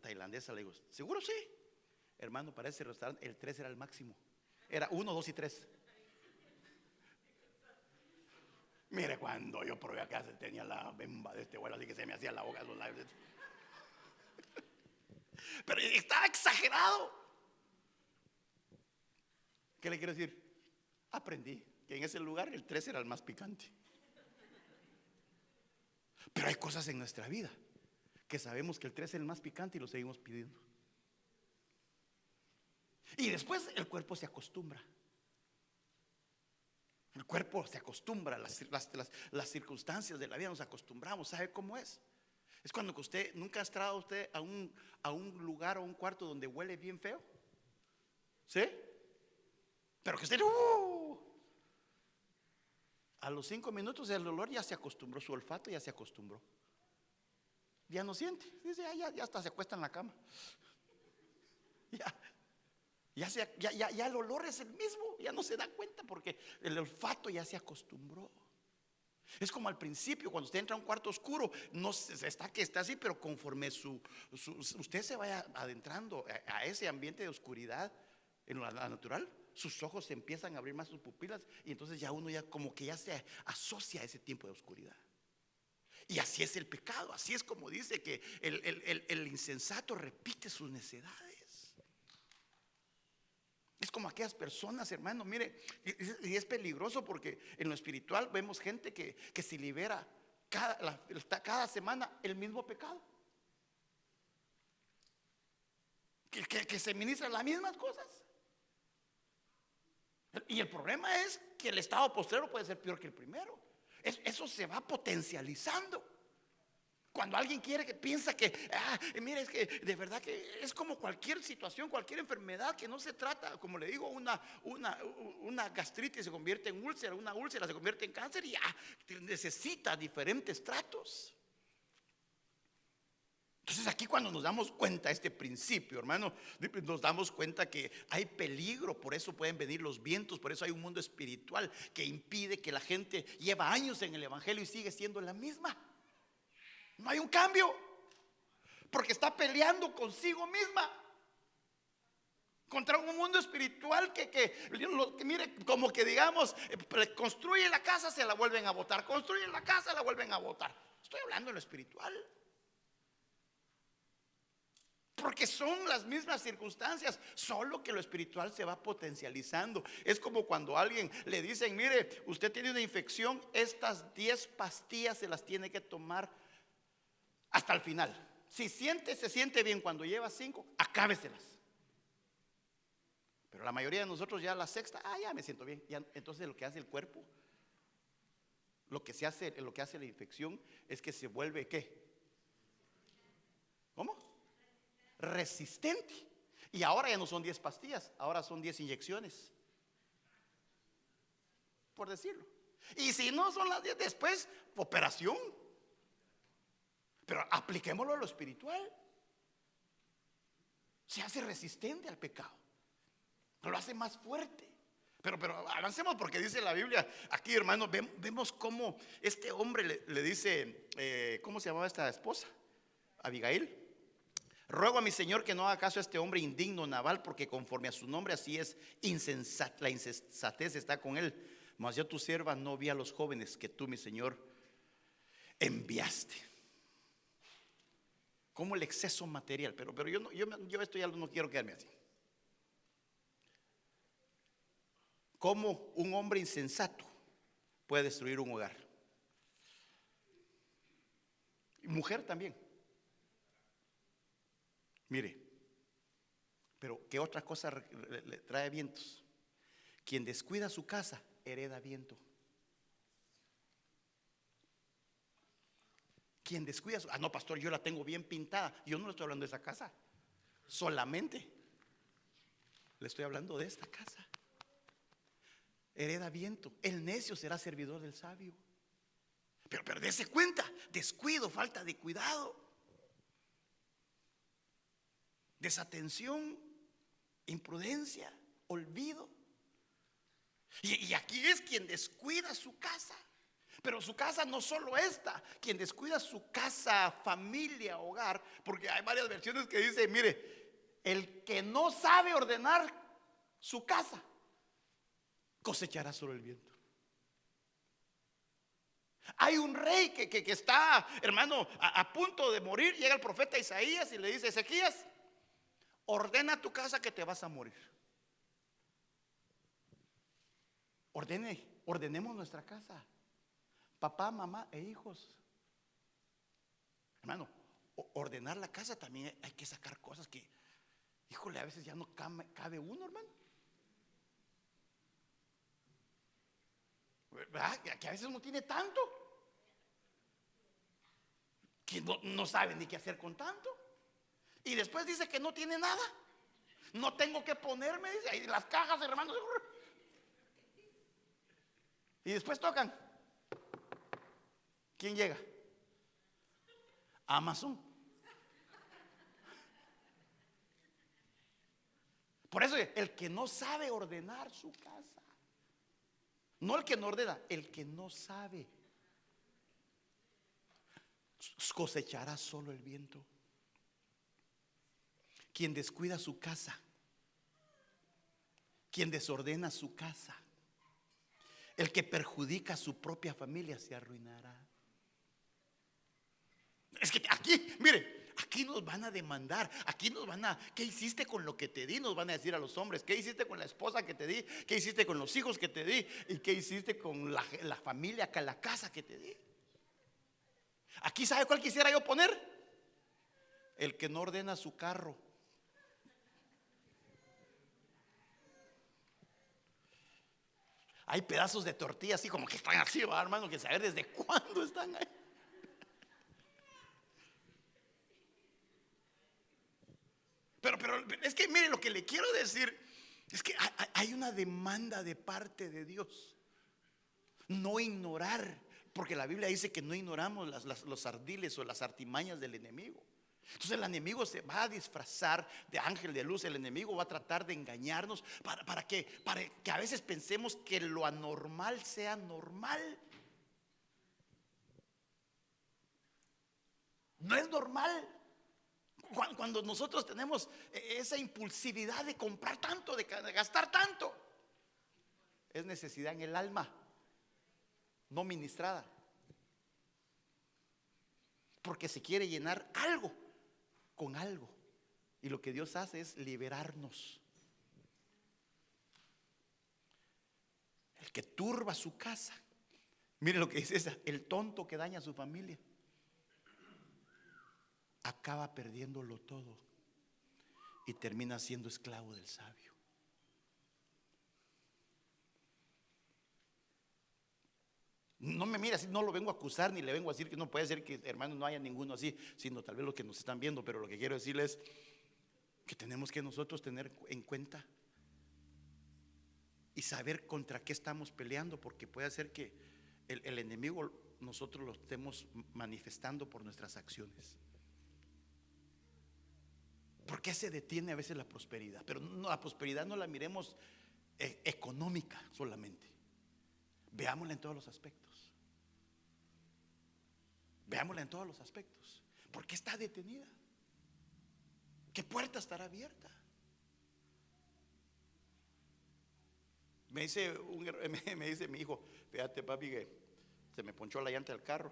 tailandesa le digo, ¿seguro? Sí. Hermano, para ese restaurante el 3 era el máximo. Era 1, 2 y 3. Mire, cuando yo probé acá tenía la bemba de este vuelo, así que se me hacía la boca los labios. Pero estaba exagerado. ¿Qué le quiero decir? Aprendí que en ese lugar el 3 era el más picante. Pero hay cosas en nuestra vida que sabemos que el 3 es el más picante y lo seguimos pidiendo. Y después el cuerpo se acostumbra. El cuerpo se acostumbra, las circunstancias de la vida nos acostumbramos. ¿Sabe cómo es? Es cuando que usted, nunca ha entrado usted a un lugar o un cuarto donde huele bien feo. ¿Sí? Pero que usted a los 5 minutos el olor ya se acostumbró, su olfato ya se acostumbró. Ya no siente. Dice, ya hasta se acuesta en la cama. Ya el olor es el mismo, ya no se da cuenta porque el olfato ya se acostumbró. Es como al principio, cuando usted entra a un cuarto oscuro, no está que está así, pero conforme usted se vaya adentrando a ese ambiente de oscuridad en la natural, sus ojos se empiezan a abrir más, sus pupilas, y entonces ya uno ya como que ya se asocia a ese tiempo de oscuridad. Y así es el pecado, así es como dice que el insensato repite sus necedades. Es como aquellas personas, hermano, mire, y es peligroso porque en lo espiritual vemos gente que se libera cada semana el mismo pecado, que se ministran las mismas cosas. Y el problema es que el estado postrero puede ser peor que el primero. Eso se va potencializando. Cuando alguien piensa que, mire, es que de verdad que es como cualquier situación, cualquier enfermedad que no se trata, como le digo, una gastritis se convierte en úlcera, una úlcera se convierte en cáncer y necesita diferentes tratos. Entonces aquí cuando nos damos cuenta de este principio, hermano, nos damos cuenta que hay peligro. Por eso pueden venir los vientos. Por eso hay un mundo espiritual que impide que la gente lleva años en el evangelio y sigue siendo la misma. No hay un cambio, porque está peleando consigo misma contra un mundo espiritual que mire, como que digamos, construye la casa, se la vuelven a botar, construye la casa, la vuelven a botar. Estoy hablando de lo espiritual, porque son las mismas circunstancias, solo que lo espiritual se va potencializando. Es como cuando a alguien le dicen: mire, usted tiene una infección, estas 10 pastillas se las tiene que tomar hasta el final. Si se siente bien cuando lleva 5, acábeselas. Pero la mayoría de nosotros ya la sexta, ya me siento bien. Ya, entonces lo que hace el cuerpo, lo que hace la infección es que se vuelve ¿qué? ¿Cómo? Resistente. Y ahora ya no son 10 pastillas, ahora son 10 inyecciones, por decirlo. Y si no son las 10 después, operación. Pero apliquémoslo a lo espiritual. Se hace resistente al pecado, lo hace más fuerte. Pero avancemos, porque dice la Biblia aquí, hermano, vemos cómo este hombre le dice, ¿cómo se llamaba esta esposa? Abigail. Ruego a mi señor que no haga caso a este hombre indigno, Nabal, porque conforme a su nombre así es la insensatez está con él. Mas yo tu sierva no vi a los jóvenes que tú, mi señor, enviaste. Como el exceso material. Pero yo esto ya no quiero quedarme así. ¿Cómo un hombre insensato puede destruir un hogar? Y mujer también. Mire, pero ¿qué otra cosa le trae vientos? Quien descuida su casa hereda viento. Quien descuida no, pastor, yo la tengo bien pintada. Yo no le estoy hablando de esa casa, solamente le estoy hablando de esta casa. Hereda viento. El necio será servidor del sabio. Pero dése cuenta, descuido, falta de cuidado, desatención, imprudencia, olvido. Y aquí es quien descuida su casa. Pero su casa no solo esta, quien descuida su casa, familia, hogar, porque hay varias versiones que dicen: mire, el que no sabe ordenar su casa cosechará solo el viento. Hay un rey que está, hermano, a punto de morir. Llega el profeta Isaías y le dice: Ezequías, ordena tu casa que te vas a morir. Ordenemos nuestra casa, papá, mamá e hijos. Hermano, ordenar la casa también hay que sacar cosas que, híjole, a veces ya no cabe uno, hermano. ¿Verdad? Que a veces uno tiene tanto que no sabe ni qué hacer con tanto. Y después dice que no tiene nada. No tengo que ponerme, dice, ahí las cajas, hermano. Y después tocan. ¿Quién llega? Amazon. Por eso el que no sabe ordenar su casa, no el que no ordena, el que no sabe, cosechará solo el viento. Quien descuida su casa, quien desordena su casa, el que perjudica a su propia familia se arruinará. Es que aquí, mire, aquí nos van a demandar. Aquí nos van a, ¿qué hiciste con lo que te di? Nos van a decir a los hombres: ¿qué hiciste con la esposa que te di? ¿Qué hiciste con los hijos que te di? ¿Y qué hiciste con la familia, con la casa que te di? Aquí, ¿sabe cuál quisiera yo poner? El que no ordena su carro. Hay pedazos de tortilla así como que están así, hermano, que saber desde cuándo están ahí. Pero es que mire, lo que le quiero decir es que hay una demanda de parte de Dios. No ignorar, porque la Biblia dice que no ignoramos los ardiles o las artimañas del enemigo. Entonces el enemigo se va a disfrazar de ángel de luz. El enemigo va a tratar de engañarnos para que a veces pensemos que lo anormal sea normal. No es normal. Cuando nosotros tenemos esa impulsividad de comprar tanto, de gastar tanto, es necesidad en el alma no ministrada, porque se quiere llenar algo con algo. Y lo que Dios hace es liberarnos. El que turba su casa, mire lo que dice esa: el tonto que daña a su familia acaba perdiéndolo todo y termina siendo esclavo del sabio. No me mira así, no lo vengo a acusar ni le vengo a decir que no puede ser que, hermanos, no haya ninguno así, sino tal vez los que nos están viendo. Pero lo que quiero decirles es que tenemos que nosotros tener en cuenta y saber contra qué estamos peleando, porque puede ser que el enemigo nosotros lo estemos manifestando por nuestras acciones. ¿Por qué se detiene a veces la prosperidad? Pero no, la prosperidad no la miremos económica solamente. Veámosla en todos los aspectos. Veámosla en todos los aspectos. ¿Por qué está detenida? ¿Qué puerta estará abierta? Me dice mi hijo: fíjate, papi, que se me ponchó la llanta del carro.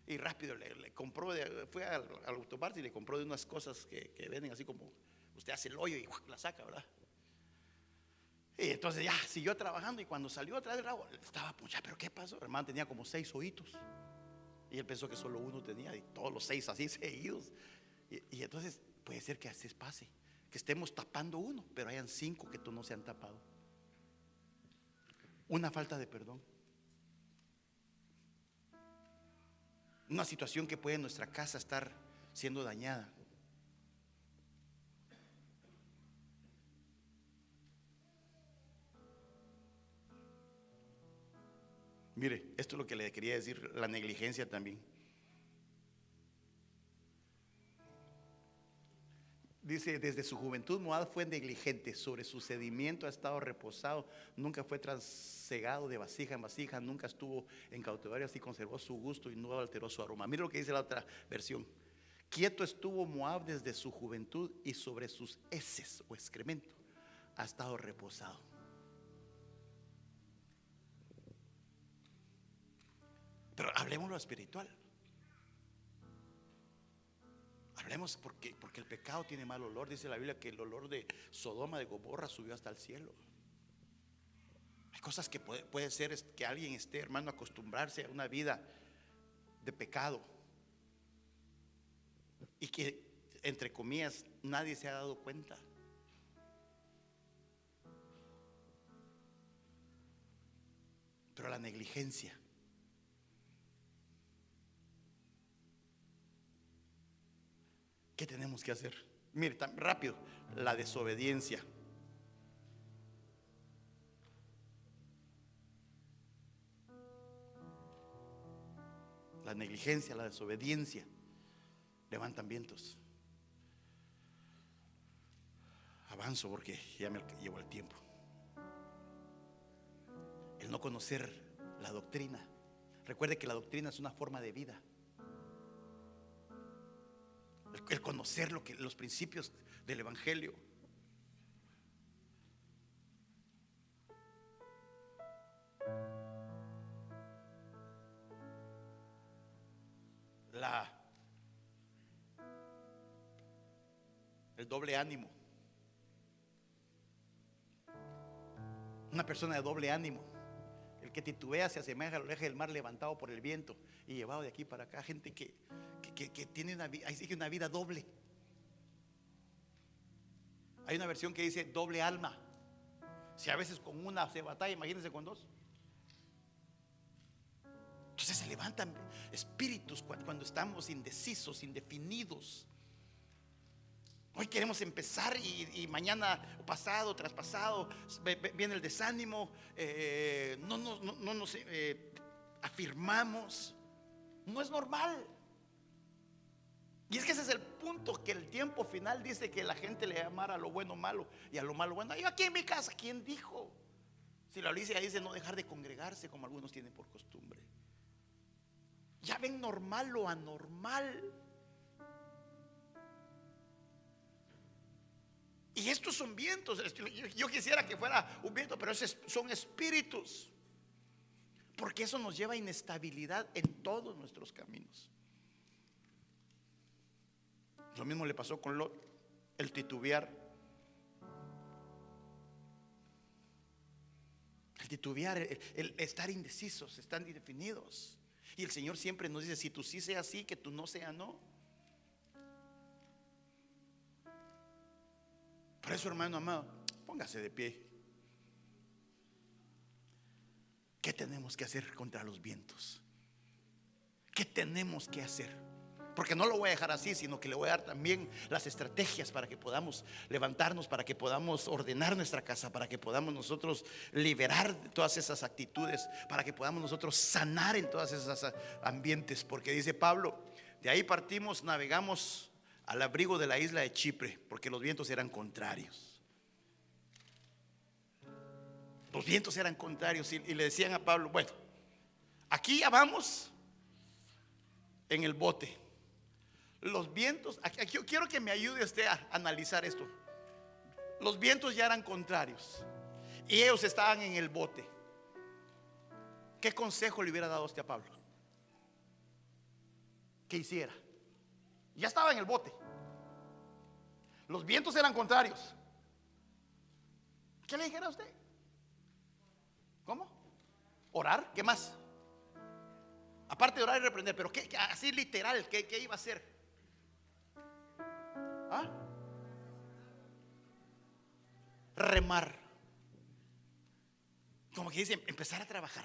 Y rápido le compró, fue al autoparts y le compró de unas cosas que venden así como usted hace el hoyo y la saca, ¿verdad? Y entonces ya siguió trabajando, y cuando salió atrás del agua estaba ponchado. ¿Pero qué pasó? El hermano tenía como 6 hoyitos y él pensó que solo uno tenía, y todos los 6 así seguidos. Y entonces puede ser que así pase, que estemos tapando uno, pero hayan 5 que no se han tapado. Una falta de perdón, una situación que puede en nuestra casa estar siendo dañada. Mire, esto es lo que le quería decir, la negligencia también. Dice: desde su juventud Moab fue negligente, sobre su sedimento ha estado reposado, nunca fue trasegado de vasija en vasija, nunca estuvo en cautiverio, así conservó su gusto y no alteró su aroma. Mira lo que dice la otra versión: quieto estuvo Moab desde su juventud, y sobre sus heces o excremento ha estado reposado. Pero hablemos lo espiritual. Hablemos porque el pecado tiene mal olor. Dice la Biblia que el olor de Sodoma, de Gomorra, subió hasta el cielo. Hay cosas que puede ser que alguien esté, hermano, acostumbrarse a una vida de pecado, y que, entre comillas, nadie se ha dado cuenta. Pero la negligencia, ¿qué tenemos que hacer? Mire, tan rápido: la desobediencia. La negligencia, la desobediencia levantan vientos. Avanzo porque ya me llevo el tiempo. El no conocer la doctrina. Recuerde que la doctrina es una forma de vida. El conocer los principios del evangelio. El doble ánimo. Una persona de doble ánimo, el que titubea, se asemeja al oleaje del mar levantado por el viento y llevado de aquí para acá. Gente que tiene una vida doble. Hay una versión que dice doble alma. Si a veces con una se batalla, imagínense con 2. Entonces se levantan espíritus cuando estamos indecisos, indefinidos. Hoy queremos empezar y mañana o pasado, traspasado, viene el desánimo. No nos afirmamos. No es normal. Y es que ese es el punto, que el tiempo final dice que la gente le llamara a lo bueno malo y a lo malo bueno. Yo aquí en mi casa, ¿quién dijo? Si la Biblia dice no dejar de congregarse como algunos tienen por costumbre. Ya ven normal lo anormal. Y estos son vientos. Yo quisiera que fuera un viento, pero esos son espíritus. Porque eso nos lleva a inestabilidad en todos nuestros caminos. Lo mismo le pasó con Lot, el titubear. El titubear, el estar indecisos, están indefinidos. Y el Señor siempre nos dice: si tú sí sea sí, que tú no sea no. Por eso, hermano amado, póngase de pie. ¿Qué tenemos que hacer contra los vientos? ¿Qué tenemos que hacer? Porque no lo voy a dejar así, sino que le voy a dar también las estrategias para que podamos levantarnos, para que podamos ordenar nuestra casa, para que podamos nosotros liberar de todas esas actitudes, para que podamos nosotros sanar en todas esas ambientes. Porque dice Pablo: de ahí partimos, navegamos al abrigo de la isla de Chipre, porque los vientos eran contrarios. Los vientos eran contrarios y le decían a Pablo: bueno, aquí ya vamos en el bote. Los vientos, aquí quiero que me ayude usted a analizar esto. Los vientos ya eran contrarios y ellos estaban en el bote. ¿Qué consejo le hubiera dado usted a Pablo? ¿Qué hiciera? Ya estaba en el bote. Los vientos eran contrarios. ¿Qué le dijera a usted? ¿Cómo? ¿Orar? ¿Qué más? Aparte de orar y reprender, pero ¿qué, así literal, ¿qué iba a hacer? ¿Ah? Remar. Como que dice, empezar a trabajar.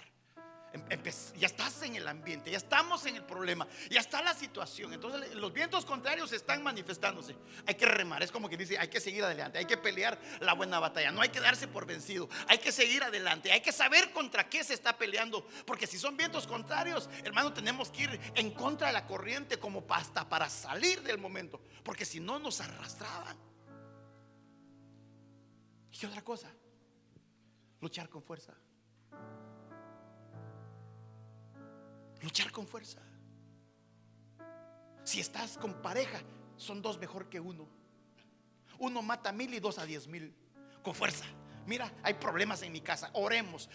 Ya estás en el ambiente, ya estamos en el problema, ya está la situación. Entonces los vientos contrarios están manifestándose. Hay que remar, es como que dice, hay que seguir adelante, hay que pelear la buena batalla, no hay que darse por vencido, hay que seguir adelante, hay que saber contra qué se está peleando. Porque si son vientos contrarios, hermano, tenemos que ir en contra de la corriente, como hasta para salir del momento, porque si no nos arrastraban. ¿Y otra cosa? Luchar con fuerza. Luchar con fuerza. Si estás con pareja, son dos mejor que uno. Uno mata 1000 y 2 a 10,000. Con fuerza. Mira, hay problemas en mi casa, oremos,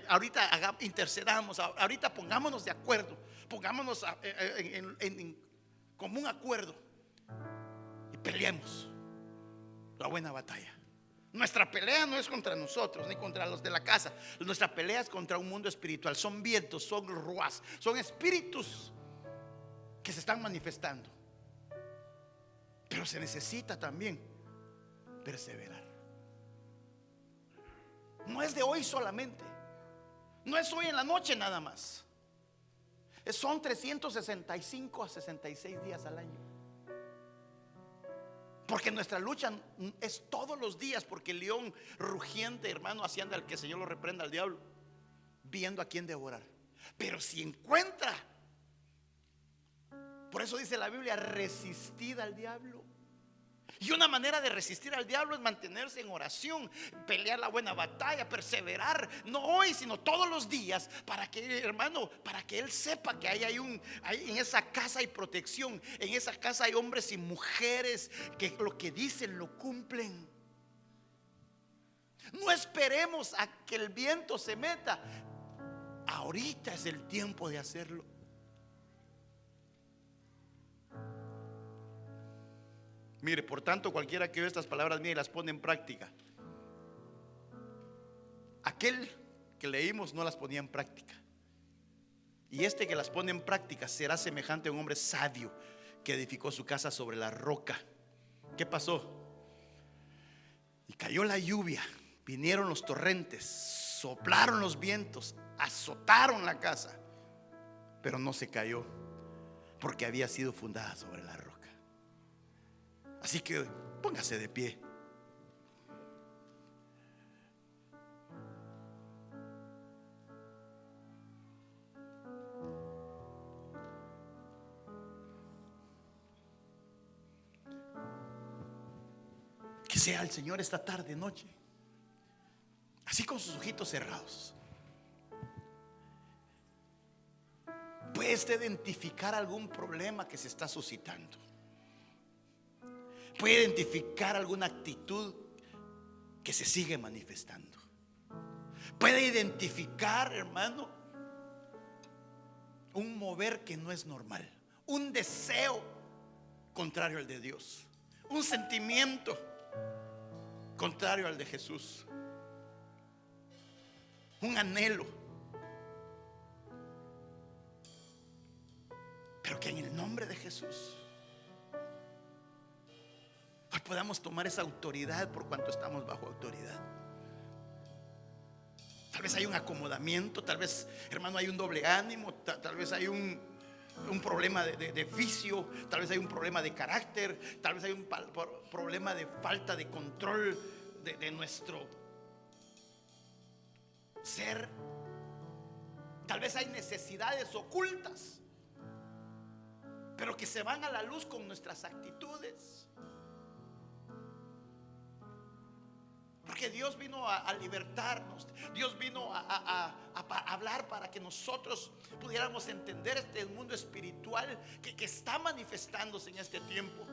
ahorita intercedamos, ahorita pongámonos de acuerdo, pongámonos en común acuerdo y peleemos la buena batalla. Nuestra pelea no es contra nosotros ni contra los de la casa. Nuestra pelea es contra un mundo espiritual. Son vientos, son ruas, son espíritus que se están manifestando. Pero se necesita también perseverar. No es de hoy solamente, no es hoy en la noche nada más. Son 365 a 66 días al año. Porque nuestra lucha es todos los días. Porque el león rugiente, hermano, así anda el que el Señor lo reprenda al diablo, viendo a quién devorar. Pero si encuentra, por eso dice la Biblia, resistid al diablo. Y una manera de resistir al diablo es mantenerse en oración, pelear la buena batalla, perseverar, no hoy sino todos los días, para que, hermano, para que él sepa que hay en esa casa hay protección, en esa casa hay hombres y mujeres que lo que dicen lo cumplen. No esperemos a que el viento se meta. Ahorita es el tiempo de hacerlo. Mire, por tanto, cualquiera que oye estas palabras mías y las pone en práctica, aquel que leímos no las ponía en práctica, y este que las pone en práctica será semejante a un hombre sabio que edificó su casa sobre la roca. ¿Qué pasó? Y cayó la lluvia, vinieron los torrentes, soplaron los vientos, azotaron la casa, pero no se cayó, porque había sido fundada sobre la roca. Así que póngase de pie. Dice al Señor esta tarde, noche, así con sus ojitos cerrados, ¿puedes identificar algún problema que se está suscitando? ¿Puede identificar alguna actitud que se sigue manifestando? ¿Puede identificar, hermano, un mover que no es normal? Un deseo contrario al de Dios, un sentimiento contrario al de Jesús, un anhelo. Pero que en el nombre de Jesús hoy podamos tomar esa autoridad, por cuanto estamos bajo autoridad. Tal vez hay un acomodamiento, tal vez, hermano, hay un doble ánimo, tal vez hay un problema de vicio, tal vez hay un problema de carácter, tal vez hay un problema de falta de control de nuestro ser. Tal vez hay necesidades ocultas, pero que se van a la luz con nuestras actitudes. Porque Dios vino a libertarnos. Dios vino a hablar para que nosotros pudiéramos entender este mundo espiritual que está manifestándose en este tiempo.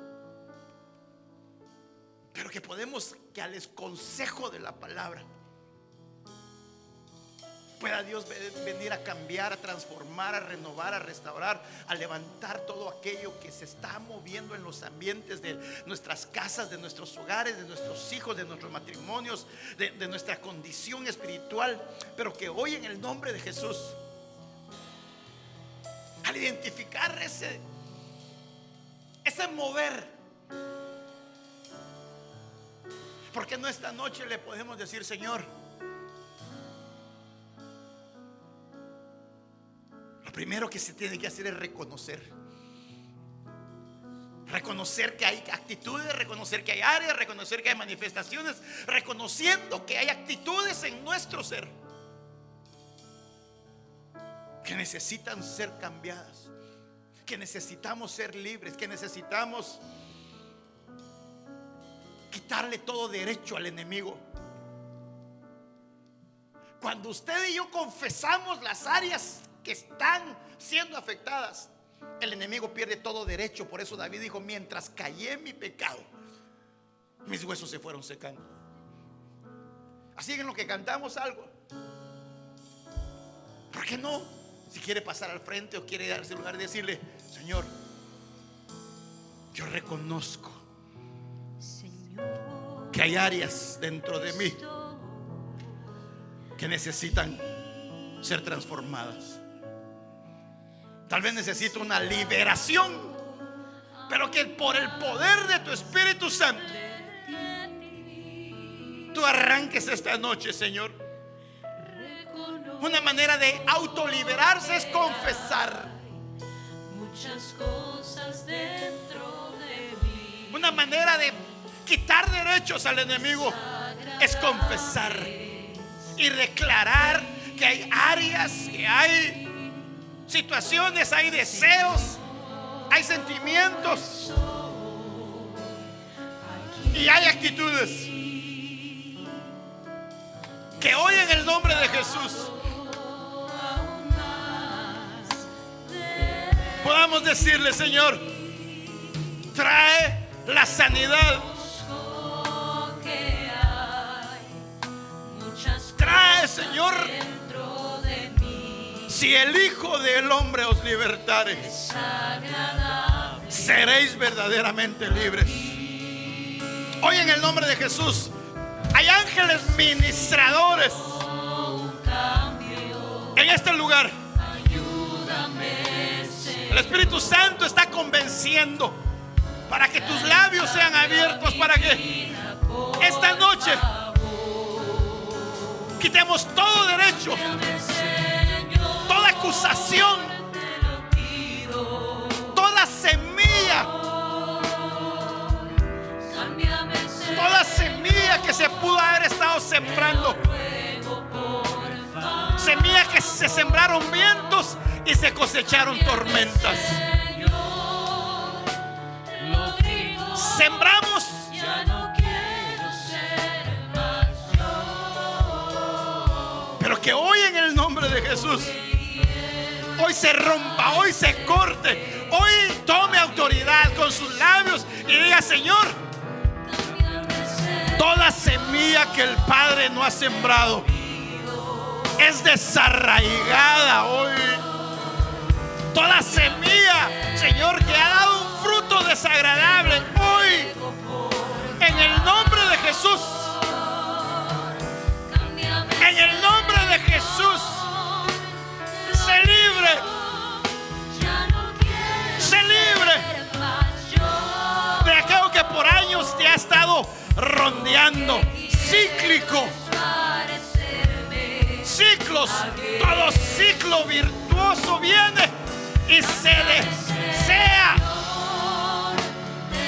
Pero que podemos, que al consejo de la palabra pueda Dios venir a cambiar, a transformar, a renovar, a restaurar, a levantar todo aquello que se está moviendo en los ambientes de nuestras casas, de nuestros hogares, de nuestros hijos, de nuestros matrimonios, de nuestra condición espiritual. Pero que hoy, en el nombre de Jesús, al identificar ese mover, porque no esta noche le podemos decir: Señor, lo primero que se tiene que hacer es reconocer que hay actitudes, reconocer que hay áreas, reconocer que hay manifestaciones, reconociendo que hay actitudes en nuestro ser que necesitan ser cambiadas, que necesitamos ser libres, que necesitamos quitarle todo derecho al enemigo. Cuando usted y yo confesamos las áreas que están siendo afectadas, el enemigo pierde todo derecho. Por eso David dijo: mientras callé en mi pecado, mis huesos se fueron secando. Así que en lo que cantamos algo, ¿por qué no? Si quiere pasar al frente o quiere darse lugar, decirle: Señor, yo reconozco que hay áreas dentro de mí que necesitan ser transformadas. Tal vez necesito una liberación, pero que por el poder de tu Espíritu Santo tú arranques esta noche, Señor. Una manera de autoliberarse es confesar. Muchas cosas dentro de mí. Una manera de quitar derechos al enemigo es confesar y declarar que hay áreas, que hay situaciones, hay deseos, hay sentimientos y hay actitudes que hoy, en el nombre de Jesús, podamos decirle: Señor, trae la sanidad, trae, Señor. Si el Hijo del Hombre os libertare, seréis verdaderamente libres. Hoy, en el nombre de Jesús, hay ángeles ministradores en este lugar. El Espíritu Santo está convenciendo para que tus labios sean abiertos, para que esta noche quitemos todo derecho, toda acusación, toda semilla, que se pudo haber estado sembrando, semillas que se sembraron vientos y se cosecharon tormentas. Sembramos Que hoy en el nombre de Jesús, hoy se rompa, hoy se corte, hoy tome autoridad con sus labios y diga: Señor, toda semilla que el Padre no ha sembrado es desarraigada hoy. Toda semilla, Señor, que ha dado un fruto desagradable, hoy en el nombre de Jesús, en el nombre de Jesús, se libre, se libre de aquello que por años te ha estado rondeando, cíclico, ciclos. Todo ciclo virtuoso viene y se desea,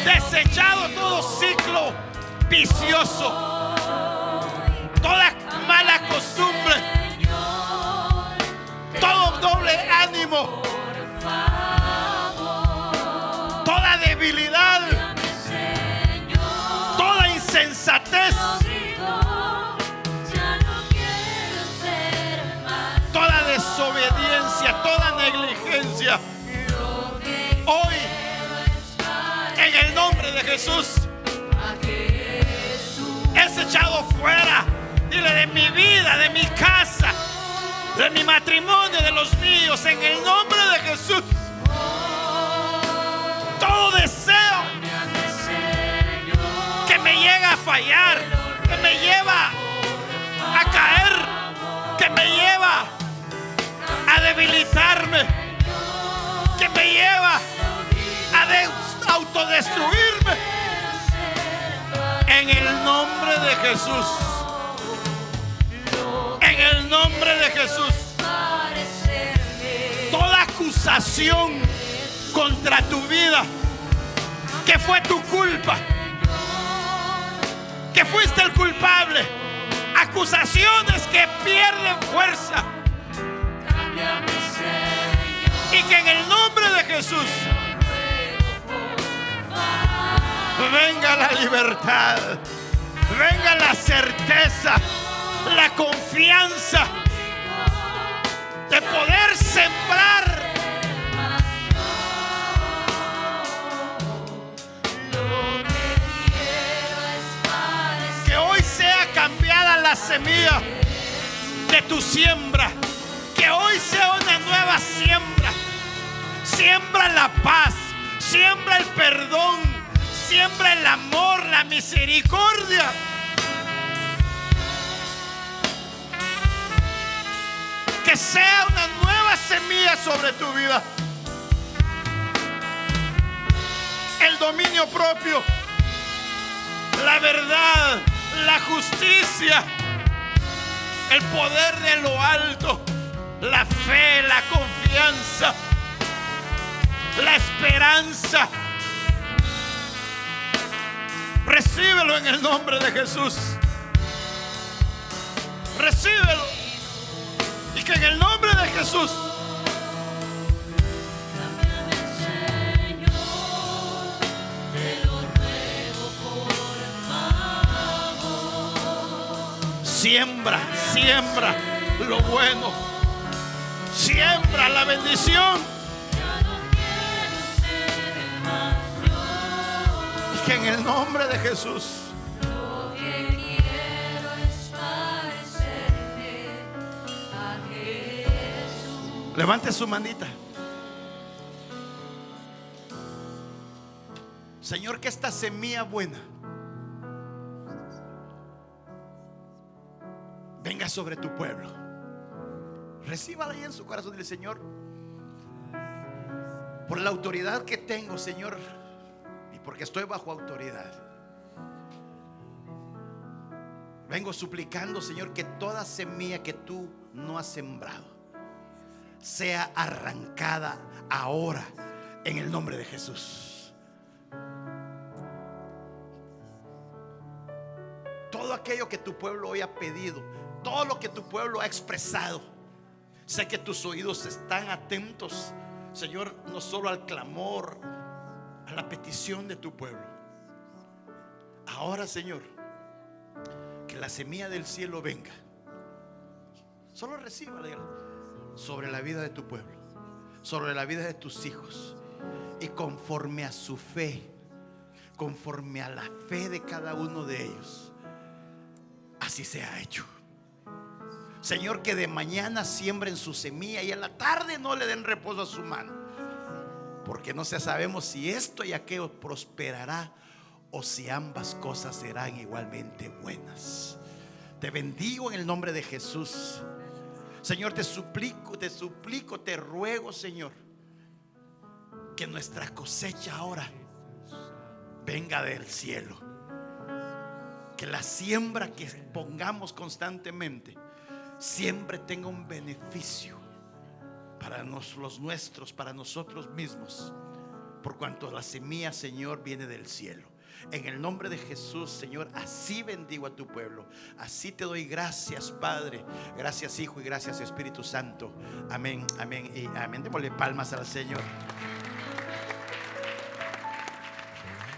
desechado todo ciclo vicioso, toda mala costumbre, todo doble ánimo, toda debilidad, toda insensatez, toda desobediencia, toda negligencia. Hoy, en el nombre de Jesús, es echado fuera. Dile: de mi vida, de mi casa, de mi matrimonio, de los míos, en el nombre de Jesús. Todo deseo que me llega a fallar, que me lleva a caer, que me lleva a debilitarme, que me lleva a autodestruirme, en el nombre de Jesús, en el nombre de Jesús, toda acusación contra tu vida, que fue tu culpa, que fuiste el culpable, acusaciones que pierden fuerza, y que en el nombre de Jesús venga la libertad, venga la certeza, la confianza de poder sembrar que hoy sea cambiada la semilla de tu siembra, que hoy sea una nueva siembra. Siembra la paz, siembra el perdón, siembra el amor, la misericordia. Que sea una nueva semilla sobre tu vida. El dominio propio, la verdad, la justicia, el poder de lo alto, la fe, la confianza, la esperanza. Recíbelo en el nombre de Jesús. Recíbelo. Y que en el nombre de Jesús siembra, siembra lo bueno, siembra la bendición, y que en el nombre de Jesús levante su manita. Señor, que esta semilla buena venga sobre tu pueblo. Recíbala ahí en su corazón. Dile: Señor, por la autoridad que tengo, Señor, y porque estoy bajo autoridad, vengo suplicando, Señor, que toda semilla que tú no has sembrado sea arrancada ahora en el nombre de Jesús. Todo aquello que tu pueblo hoy ha pedido, todo lo que tu pueblo ha expresado, sé que tus oídos están atentos, Señor, no solo al clamor, a la petición de tu pueblo. Ahora, Señor, que la semilla del cielo venga Solo recíbala sobre la vida de tu pueblo, sobre la vida de tus hijos. Y conforme a su fe, conforme a la fe de cada uno de ellos, así se ha hecho. Señor, que de mañana siembren su semilla y a la tarde no le den reposo a su mano, porque no sabemos si esto y aquello prosperará o si ambas cosas serán igualmente buenas. Te bendigo en el nombre de Jesús. Señor, te suplico, te ruego, Señor, que nuestra cosecha ahora venga del cielo. Que la siembra que pongamos constantemente siempre tenga un beneficio para los nuestros, para nosotros mismos, por cuanto la semilla, Señor, viene del cielo. En el nombre de Jesús, Señor, así bendigo a tu pueblo. Así te doy gracias, Padre. Gracias, Hijo, y gracias, Espíritu Santo. Amén, amén y amén. Démosle palmas al Señor.